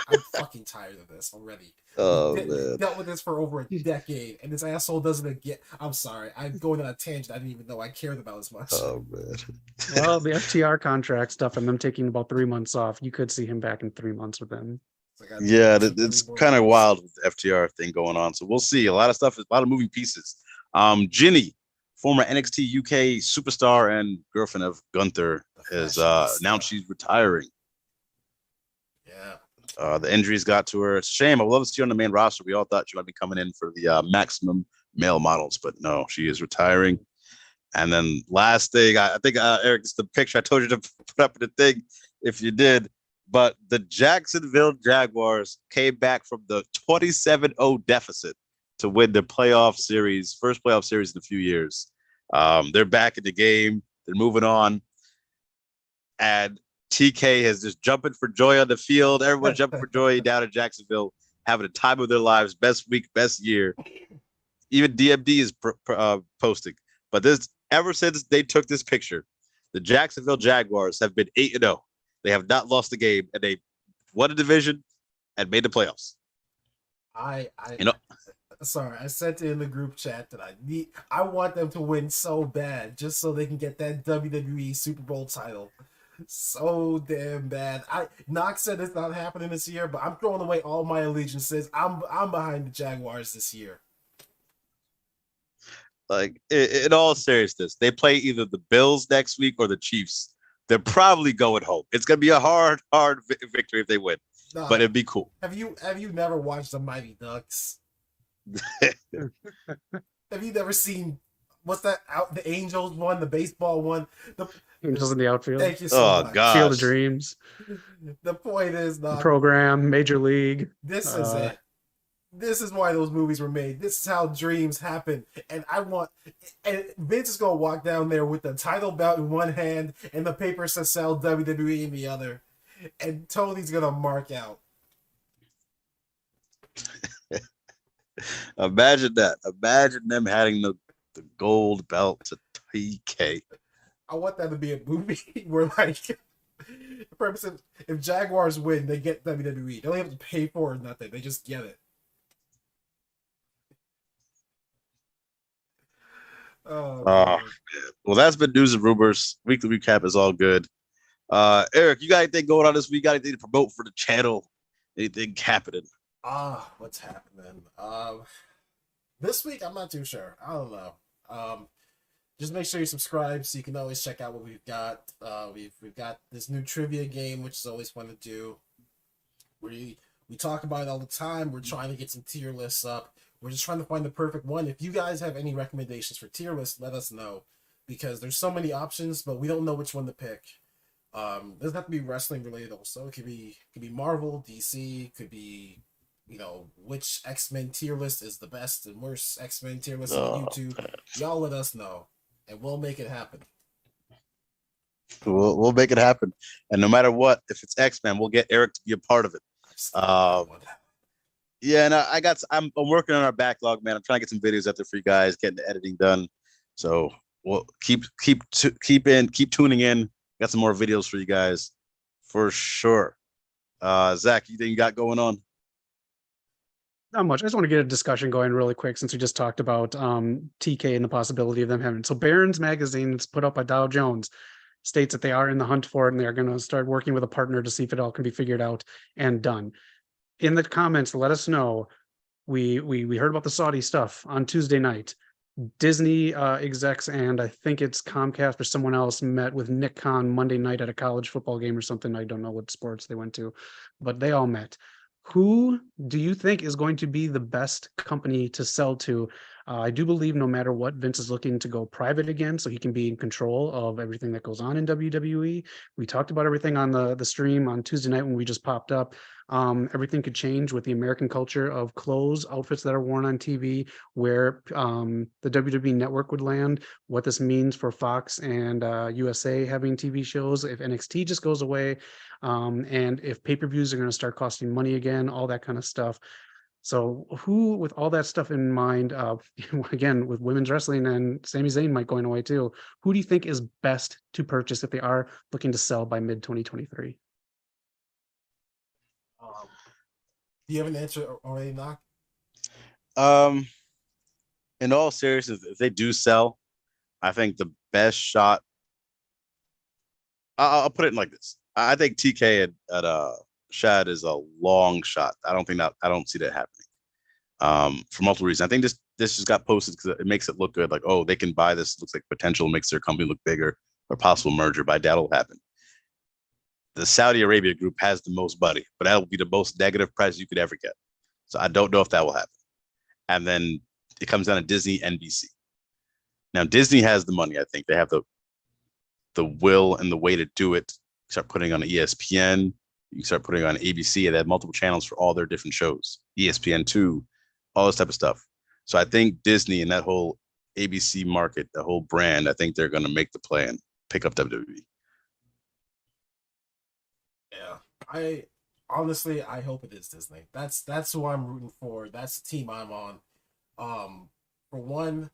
I'm fucking tired of this already. Oh man, dealt with this for over a decade, and this asshole doesn't again. I'm sorry, I'm going on a tangent I didn't even know I cared about as much. Oh man. Well, the FTR contract stuff and them taking about 3 months off, you could see him back in 3 months with them. Yeah, it's kind of wild with the FTR thing going on. So we'll see. A lot of stuff, a lot of moving pieces. Ginny, former NXT UK superstar and girlfriend of Gunther, has announced she's retiring. Yeah. The injuries got to her. It's a shame. I would love to see her on the main roster. We all thought she might be coming in for the maximum male models, but no, she is retiring. And then last thing, I think, Eric, it's the picture I told you to put up in the thing if you did. But the Jacksonville Jaguars came back from the 27-0 deficit to win the first playoff series in a few years. They're back in the game. They're moving on. And TK is just jumping for joy on the field. Everyone's jumping for joy down in Jacksonville, having the time of their lives, best week, best year. Even DMD is posting. But ever since they took this picture, the Jacksonville Jaguars have been 8-0. They have not lost a game, and they won a division and made the playoffs. Sorry, I sent it in the group chat that I want them to win so bad, just so they can get that WWE Super Bowl title. So damn bad. Knox said it's not happening this year, but I'm throwing away all my allegiances. I'm behind the Jaguars this year. Like, in all seriousness, they play either the Bills next week or the Chiefs. They're probably going home. It's gonna be a hard victory if they win, but it'd be cool. Have you never watched the Mighty Ducks? Have you never seen what's that the Angels one, the baseball one, the Angels in the outfield? Thank you so much. God, Field of Dreams. The point is, the program, Major League. This is it. This is why those movies were made. This is how dreams happen. And Vince is gonna walk down there with the title belt in one hand and the papers to sell WWE in the other. And Tony's gonna mark out. Imagine that. Imagine them having the gold belt to TK. I want that to be a movie where, like, the purpose of, if Jaguars win, they get WWE. They don't have to pay for it or nothing. They just get it. Well, that's been news and rumors. Weekly recap is all good. Eric, you got anything going on this week? Got anything to promote for the channel? Anything happening? What's happening? This week I'm not too sure. I don't know. Just make sure you subscribe so you can always check out what we've got. We've got this new trivia game, which is always fun to do. We talk about it all the time. We're trying to get some tier lists up. We're just trying to find the perfect one. If you guys have any recommendations for tier lists, let us know, because there's so many options, but we don't know which one to pick. Doesn't have to be wrestling related. Also, it could be Marvel, DC, could be, which X-Men tier list is the best and worst X-Men tier list on YouTube. Y'all let us know, and we'll make it happen. We'll make it happen, and no matter what, if it's X-Men, we'll get Eric to be a part of it. Yeah, and I'm working on our backlog, man. I'm trying to get some videos out there for you guys, getting the editing done. So we'll keep tuning in. Got some more videos for you guys, for sure. Zach, you think you got going on? Not much. I just want to get a discussion going really quick, since we just talked about TK and the possibility of them having. So Barron's magazine, that's put up by Dow Jones, states that they are in the hunt for it, and they're going to start working with a partner to see if it all can be figured out and done. In the comments, let us know. We heard about the Saudi stuff on Tuesday night. Disney execs, and I think it's Comcast or someone else, met with Nick Khan Monday night at a college football game or something. I don't know what sports they went to, but they all met. Who do you think is going to be the best company to sell to? I do believe no matter what, Vince is looking to go private again, so he can be in control of everything that goes on in WWE. We talked about everything on the stream on Tuesday night when we just popped up. Everything could change with the American culture of clothes, outfits that are worn on TV, where the WWE network would land, what this means for Fox and USA having TV shows, if NXT just goes away, and if pay-per-views are going to start costing money again, all that kind of stuff. So who, with all that stuff in mind, again, with women's wrestling and Sami Zayn might going away too, who do you think is best to purchase if they are looking to sell by mid-2023? Do you have an answer already, Knock? In all seriousness, if they do sell, I think the best shot. I'll put it in like this. I think TK at Shad is a long shot. I don't see that happening. For multiple reasons. I think this just got posted because it makes it look good. Like, oh, they can buy this. Looks like potential, makes their company look bigger, or possible merger. But that'll happen. The Saudi Arabia group has the most money, but that will be the most negative price you could ever get. So I don't know if that will happen. And then it comes down to Disney, NBC. Now Disney has the money. I think they have the will and the way to do it. Start putting on ESPN. You start putting on ABC. They have multiple channels for all their different shows. ESPN2, all this type of stuff. So I think Disney and that whole ABC market, the whole brand, I think they're going to make the play and pick up WWE. Yeah, I hope it is Disney. That's who I'm rooting for. That's the team I'm on. For one,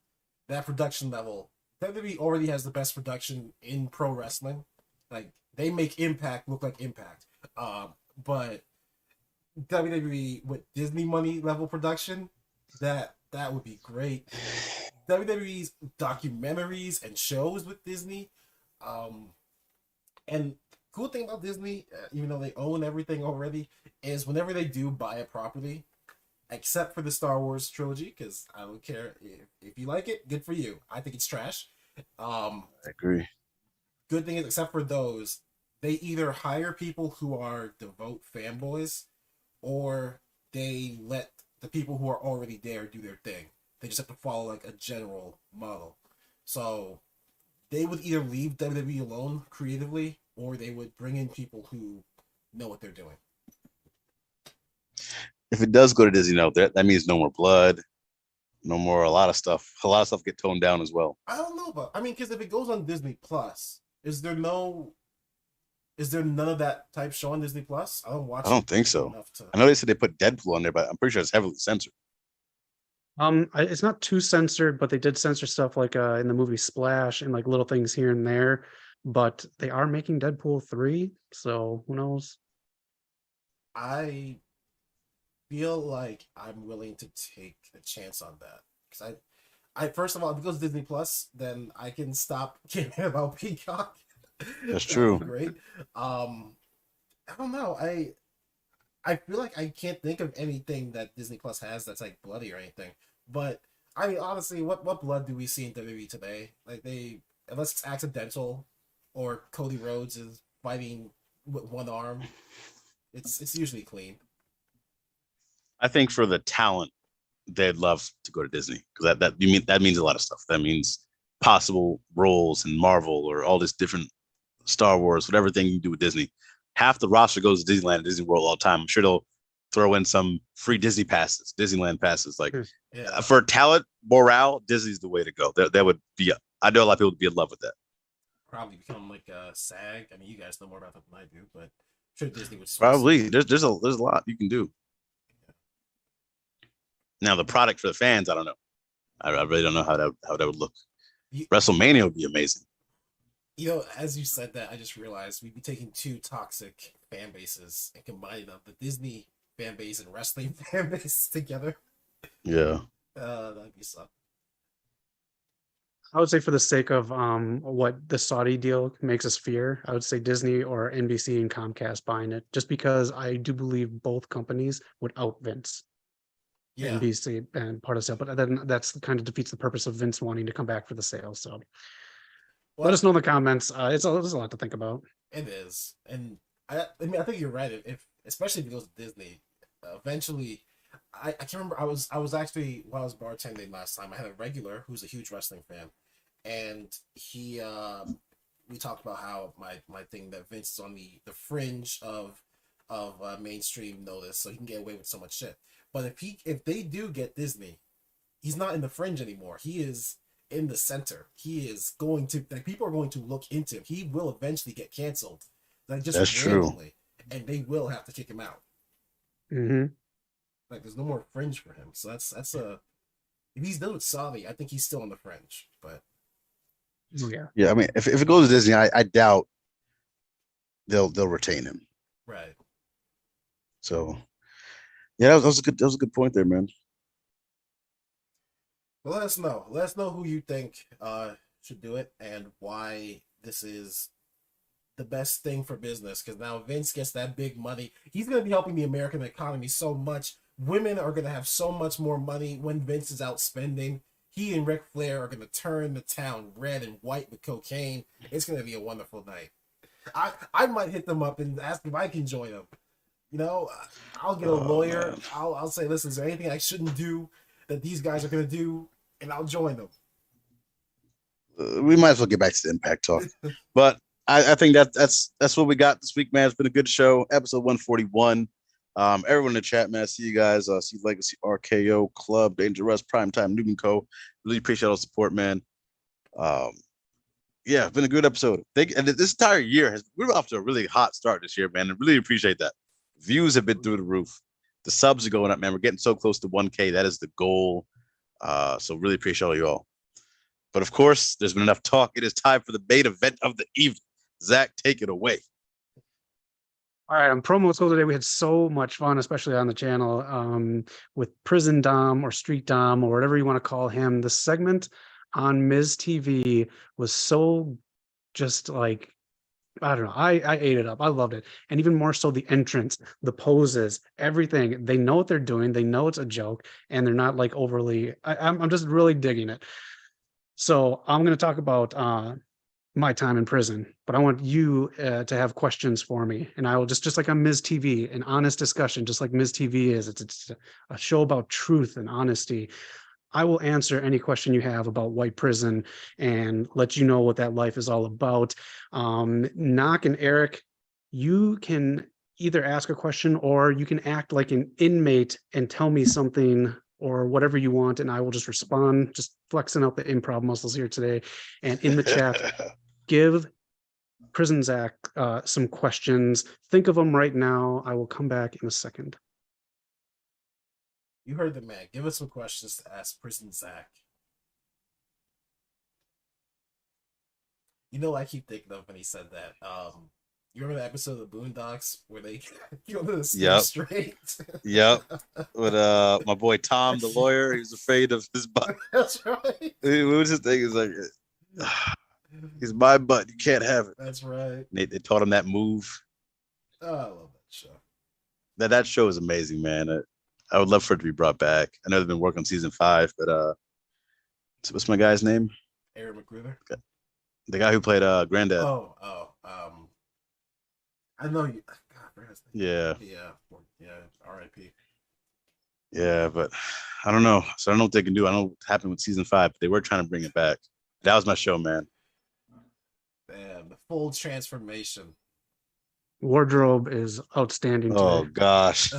that production level, WWE already has the best production in pro wrestling. Like, they make Impact look like Impact. But WWE with Disney money level production, that would be great. WWE's documentaries and shows with Disney, and cool thing about Disney, even though they own everything already, is whenever they do buy a property, except for the Star Wars trilogy, because I don't care if you like it, good for you. I think it's trash. I agree. Good thing is, except for those, they either hire people who are devout fanboys, or they let the people who are already there do their thing. They just have to follow like a general model. So they would either leave WWE alone creatively, or they would bring in people who know what they're doing. If it does go to Disney, that means no more blood, no more a lot of stuff get toned down as well. I don't know about. Because if it goes on Disney Plus, is there none of that type show on Disney Plus? I don't think so. I know they said they put Deadpool on there, but I'm pretty sure it's heavily censored. It's not too censored, but they did censor stuff like in the movie Splash and like little things here and there. But they are making Deadpool 3, so who knows? I feel like I'm willing to take a chance on that, because I first of all, if it goes to Disney Plus, then I can stop caring about Peacock. That's true. Great. I don't know. I feel like I can't think of anything that Disney Plus has that's like bloody or anything. But honestly, what blood do we see in WWE today? Like, unless it's accidental, or Cody Rhodes is fighting with one arm. It's usually clean. I think for the talent, they'd love to go to Disney because that means a lot of stuff. That means possible roles in Marvel or all this different Star Wars, whatever thing you do with Disney. Half the roster goes to Disneyland and Disney World all the time. I'm sure they'll throw in some free Disney passes, Disneyland passes. Like for talent, morale, Disney's the way to go. That would be. I know a lot of people would be in love with that. Probably become like a SAG. I mean, you guys know more about that than I do, but I'm sure Disney would probably. There's a lot you can do. Now the product for the fans, I don't know. I really don't know how that would look. WrestleMania would be amazing. You know, as you said that, I just realized we'd be taking two toxic fan bases and combining them, the Disney fan base and wrestling fan base together. Yeah. That'd be something. I would say for the sake of what the Saudi deal makes us fear, I would say Disney or NBC and Comcast buying it, just because I do believe both companies would out Vince. Yeah. NBC and part of the sale, but then that's kind of defeats the purpose of Vince wanting to come back for the sale. So let us know in the comments. There's a lot to think about. It is, and I mean, I think you're right. If especially if it goes to Disney, eventually, I can't remember. I was actually while I was bartending last time. I had a regular who's a huge wrestling fan, and he we talked about how my thing that Vince is on the fringe of mainstream notice, so he can get away with so much shit. But if they do get Disney, he's not in the fringe anymore. He is in the center. He is going to, like, people are going to look into him. He will eventually get canceled. Like, just that's randomly, true. And they will have to kick him out. Mm-hmm. Like, there's no more fringe for him. So that's if he's done with Saudi, I think he's still on the fringe. But yeah. I mean, if it goes to Disney, I doubt they'll retain him. Right. So. Yeah, that was a good point there, man. Well, let us know. Let us know who you think should do it and why this is the best thing for business. Because now Vince gets that big money. He's going to be helping the American economy so much. Women are going to have so much more money when Vince is out spending. He and Ric Flair are going to turn the town red and white with cocaine. It's going to be a wonderful night. I might hit them up and ask if I can join them. You know, I'll get a lawyer. I'll say, listen, is there anything I shouldn't do that these guys are going to do? And I'll join them. We might as well get back to the Impact talk. But I think that's what we got this week, man. It's been a good show. Episode 141. Everyone in the chat, man. I see you guys. See Legacy, RKO, Club, Dangerous, Primetime, Newton Co. Really appreciate all the support, man. Yeah, it's been a good episode. And this entire year, we're off to a really hot start this year, man. I really appreciate that. Views have been through the roof. The subs are going up, man. We're getting so close to 1K. That is the goal. So really appreciate all you all. But of course, there's been enough talk. It is time for the main event of the evening. Zach, take it away. All right, on Promo School today, we had so much fun, especially on the channel, with Prison Dom or Street Dom or whatever you want to call him. The segment on Miz TV was so just like, I don't know. I ate it up. I loved it. And even more so the entrance, the poses, everything. They know what they're doing. They know it's a joke and they're not like overly, I'm just really digging it. So I'm going to talk about my time in prison, but I want you to have questions for me. And I will just like on Miz TV, an honest discussion, just like Miz TV is. It's a show about truth and honesty. I will answer any question you have about white prison and let you know what that life is all about. Knock and Eric, you can either ask a question or you can act like an inmate and tell me something or whatever you want, and I will just respond, just flexing out the improv muscles here today. And in the chat, give Prison Zach some questions. Think of them right now. I will come back in a second. You heard the man. Give us some questions to ask Prison Zach. You know, I keep thinking of when he said that. You remember the episode of the Boondocks where they go to the straight? Yep. With my boy Tom, the lawyer, he was afraid of his butt. That's right. What was his thing? He's like, he's my butt. You can't have it. That's right. They taught him that move. Oh, I love that show. That show is amazing, man. I would love for it to be brought back. I know they've been working on season 5, but what's my guy's name? Aaron McGruder. The guy who played Granddad. I know you. God, Yeah. Yeah. R.I.P. Yeah, but I don't know. So I don't know what they can do. I don't know what happened with season 5, but they were trying to bring it back. That was my show, man. Damn, the full transformation. Wardrobe is outstanding Oh today. gosh.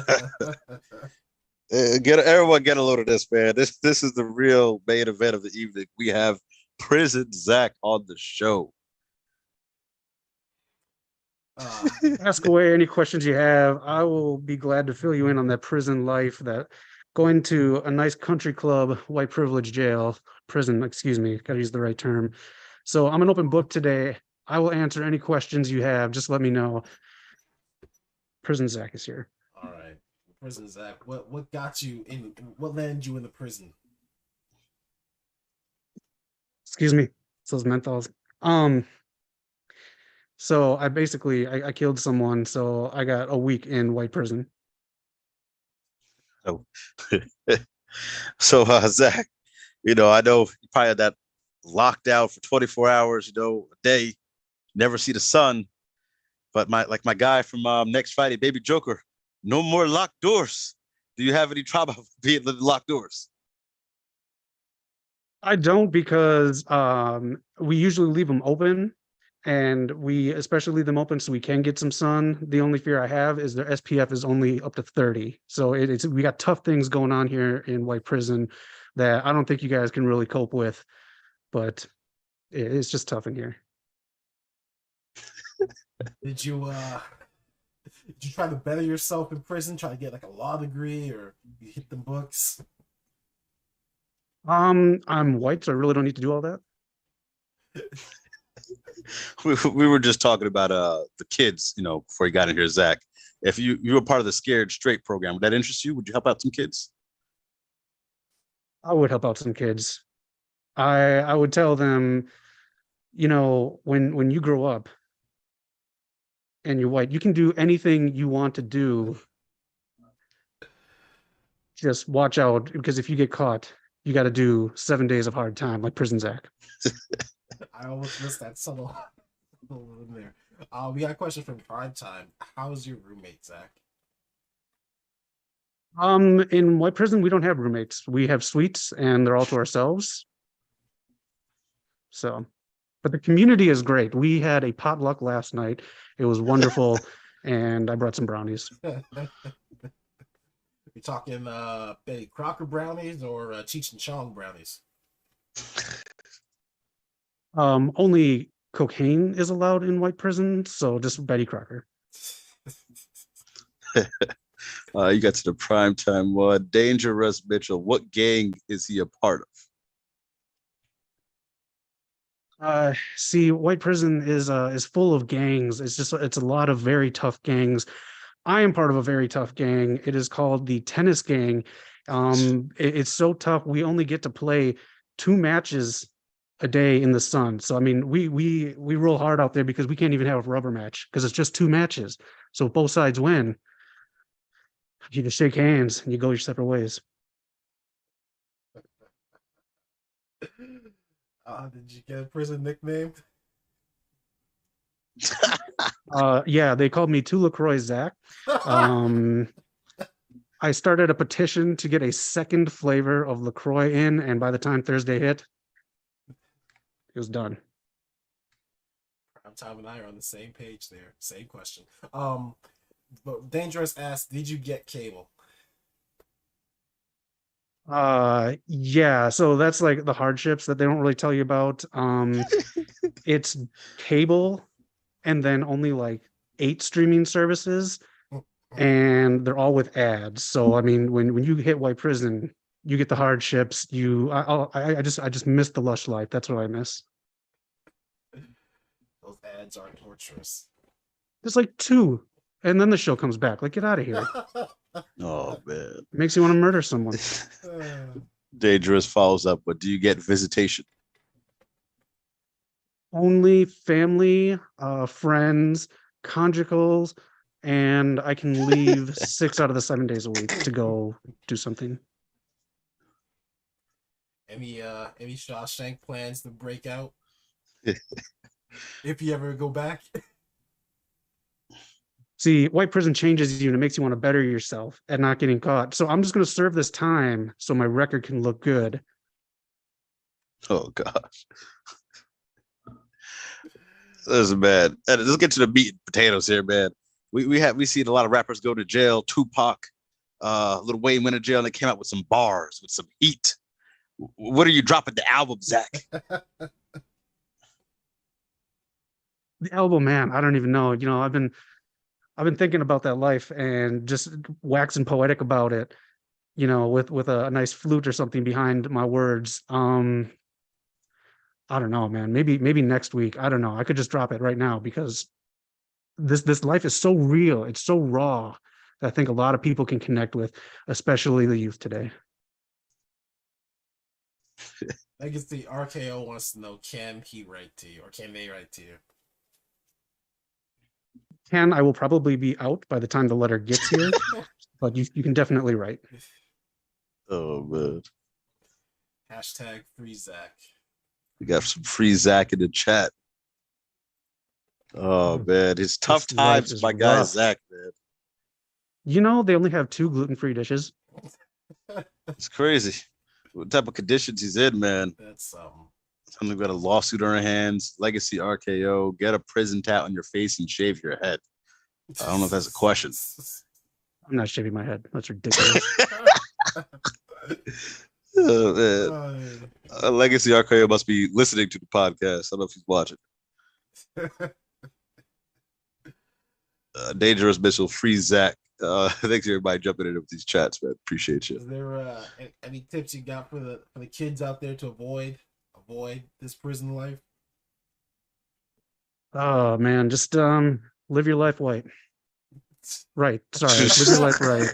Everyone get a load of this, man. This is the real main event of the evening. We have Prison Zach on the show. Ask away any questions you have. I will be glad to fill you in on that prison life, that going to a nice country club, white privilege jail, prison, excuse me, gotta use the right term. So I'm an open book today. I will answer any questions you have. Just let me know. Prison Zach is here. All right, prison Zach. What got you in? What landed you in the prison? Excuse me. It's those menthols. So I basically I killed someone, so I got a week in white prison. So, so Zach, I know you probably had that locked out for 24 hours, a day, never see the sun. But my guy from next Friday, Baby Joker, no more locked doors. Do you have any trouble being in locked doors? I don't, because we usually leave them open, and we especially leave them open so we can get some sun. The only fear I have is their SPF is only up to 30. So it's we got tough things going on here in White Prison that I don't think you guys can really cope with, but it's just tough in here. Did you try to better yourself in prison? Try to get like a law degree, or you hit the books? I'm white, so I really don't need to do all that. We were just talking about the kids, before you got in here, Zach. If you were part of the Scared Straight program, would that interest you? Would you help out some kids? I would help out some kids. I would tell them, when you grow up and you're white, you can do anything you want to do. Just watch out, because if you get caught, you got to do 7 days of hard time, like Prison Zach. I almost missed that subtle in there. We got a question from Prime Time. How's your roommate, Zach? In White Prison, we don't have roommates. We have suites, and they're all to ourselves. So, but the community is great. We had a potluck last night. It was wonderful, and I brought some brownies. We talking Betty Crocker brownies or Cheech and Chong brownies? Only cocaine is allowed in White Prison, so just Betty Crocker. You got to the prime time one. Dangerous Mitchell. What gang is he a part of? See, White Prison is full of gangs. It's a lot of very tough gangs. I am part of a very tough gang. It is called the Tennis Gang. It's so tough. We only get to play 2 matches a day in the sun. So I mean, we roll hard out there because we can't even have a rubber match because it's just 2 matches. So if both sides win, you just shake hands and you go your separate ways. Did you get a prison nickname? Yeah, they called me 2 LaCroix Zach. I started a petition to get a second flavor of LaCroix in, and by the time Thursday hit, it was done. Prime Time and I are on the same page there. Same question. But Dangerous asked, did you get cable? Yeah, so that's like the hardships that they don't really tell you about. It's cable and then only like 8 streaming services, and they're all with ads. So I mean, when you hit White Prison, you get the hardships. I just miss the lush life. That's what I miss. Those ads are torturous. There's like 2, and then the show comes back. Like, get out of here. Oh man, it makes you want to murder someone. Dangerous follows up, but do you get visitation? Only family, friends, conjugals, and I can leave 6 out of the 7 days a week to go do something. Any Shawshank plans to break out? If you ever go back? See, white prison changes you and it makes you want to better yourself at not getting caught. So I'm just going to serve this time so my record can look good. Oh gosh. Listen, man. Let's get to the meat and potatoes here, man. We seen a lot of rappers go to jail. Tupac, Lil Wayne went to jail and they came out with some bars, with some heat. What are you dropping the album, Zach? The album, man, I don't even know. You know, I've been thinking about that life and just waxing poetic about it, you know, with a nice flute or something behind my words. I don't know, man. Maybe next week. I don't know. I could just drop it right now because this life is so real. It's so raw that I think a lot of people can connect with, especially the youth today. I guess the RKO wants to know, can he write to you or can they write to you? I will probably be out by the time the letter gets here, but you can definitely write. Oh, man. Hashtag free Zach. We got some free Zach in the chat. Oh, man. It's tough times, my guy, rough. Zach, man. You know, they only have 2 gluten-free dishes. It's crazy. What type of conditions he's in, man. That's something. Something got a lawsuit on our hands, legacy RKO, get a prison tat on your face and shave your head. I don't know if that's a question. I'm not shaving my head. That's ridiculous. Oh, man. Legacy RKO must be listening to the podcast. I don't know if he's watching. Dangerous Missile, free Zach. Thanks everybody jumping in with these chats, man. Appreciate you. Is there any tips you got for the kids out there to avoid this prison life? Oh man, just live your life white. Right. Sorry, live your life right.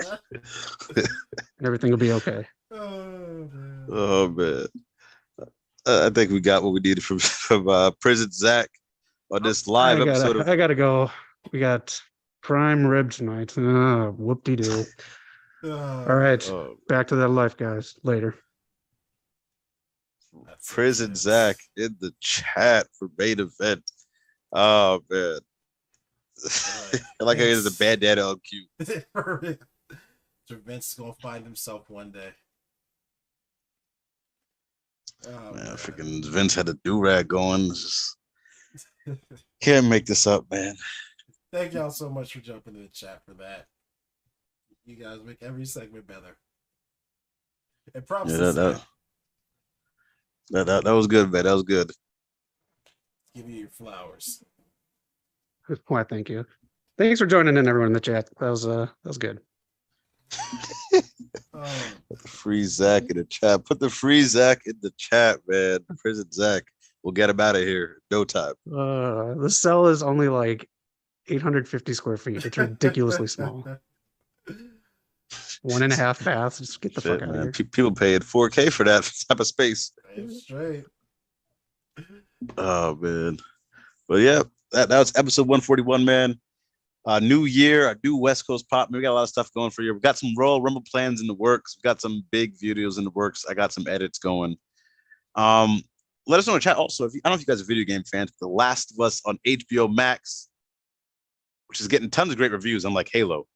And everything will be okay. Oh man. I think we got what we needed from Prison Zach on this live episode. I gotta go. We got prime rib tonight. Whoop-de-doo. All right. Back to that life, guys. Later. Prison Zach in the chat for main event. Oh man. I like how he has a bandana on cue. So Vince is gonna find himself one day. Oh, man, freaking Vince had a do-rag going. Just can't make this up, man. Thank y'all so much for jumping in the chat for that. You guys make every segment better. And props to Zach. That was good, man. That was good. Give you your flowers. Why, thank you. Thanks for joining in, everyone in the chat. That was good. Put the free Zach in the chat. Put the free Zach in the chat, man. Prison Zach. We'll get him out of here. No time. The cell is only like 850 square feet. It's ridiculously small. 1.5 baths. Just get the fuck out of here. People paying $4K for that type of space. Straight. Oh man. Well, yeah, that was episode 141, man. New year, a new West Coast pop. We got a lot of stuff going for you. We got some Royal Rumble plans in the works. We got some big videos in the works. I got some edits going. Let us know in the chat also. I don't know if you guys are video game fans. The Last of Us on HBO Max, which is getting tons of great reviews, unlike Halo,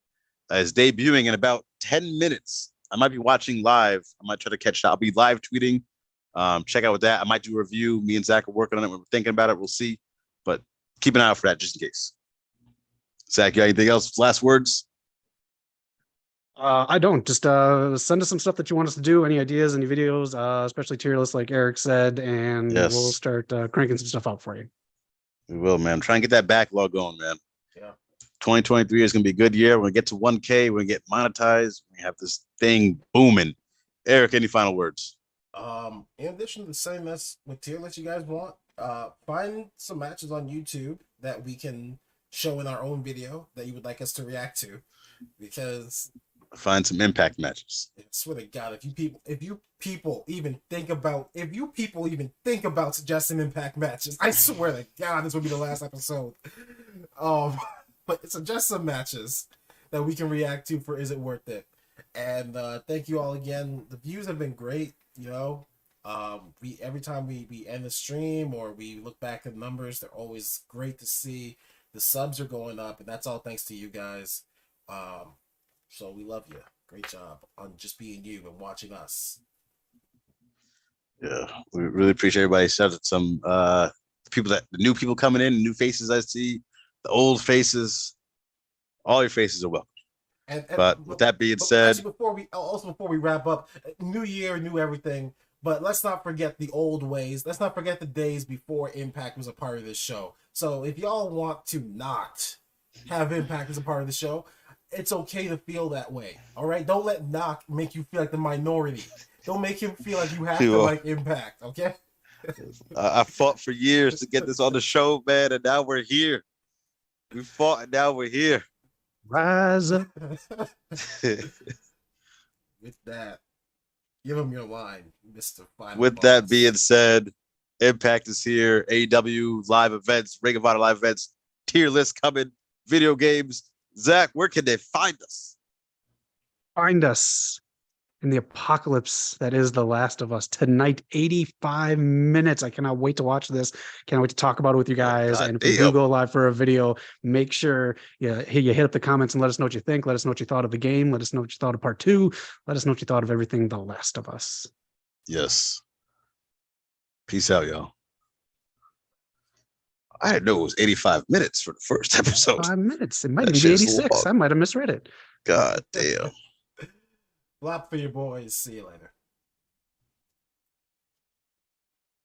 is debuting in about 10 minutes. I might be watching live. I might try to catch that. I'll be live tweeting. Check out with that. I might do a review. Me and Zach are working on it. We're thinking about it. We'll see. But keep an eye out for that just in case. Zach, you got anything else? Last words? I don't. Just send us some stuff that you want us to do. Any ideas, any videos, especially tier lists like Eric said, and we'll start cranking some stuff out for you. We will, man. Try and get that backlog going, man. Yeah. 2023 is going to be a good year. We're going to get to 1K. We're going to get monetized. We have this thing booming. Eric, any final words? In addition to the same with tier list you guys want, find some matches on YouTube that we can show in our own video that you would like us to react to, because find some Impact matches. I swear to God, if you people even think about suggesting Impact matches, I swear to God, this will be the last episode. But suggest some matches that we can react to for Is It Worth It? And thank you all again. The views have been great. You know, every time we end the stream or we look back at numbers, they're always great to see. The subs are going up, and that's all thanks to you guys. So we love you. Great job on just being you and watching us. Yeah, we really appreciate everybody. Shout out some the new people coming in, new faces I see, the old faces. All your faces are welcome. But with that being said, actually, before we wrap up, new year, new everything. But let's not forget the old ways. Let's not forget the days before Impact was a part of this show. So if y'all want to not have Impact as a part of the show, it's okay to feel that way. All right? Don't let knock make you feel like the minority. Don't make him feel like you have to like Impact, okay? I fought for years to get this on the show, man, and now we're here. We fought, and now we're here. Rise up. With that, give him your line, Mr. Final With Boss. that being said, Impact is here. AEW live events, Ring of Honor live events, tier list coming, video games. Zach, where can they find us? Find us in the apocalypse that is The Last of Us tonight. 85 minutes. I cannot wait to watch this. Can't wait to talk about it with you guys. God and if we do go live for a video, make sure you hit up the comments and let us know what you think. Let us know what you thought of the game. Let us know what you thought of part 2. Let us know what you thought of everything The Last of Us. Yes. Peace out, y'all. I didn't know it was 85 minutes for the first episode. 5 minutes. It might even be 86. I might have misread it. God damn. Flop for your boys. See you later.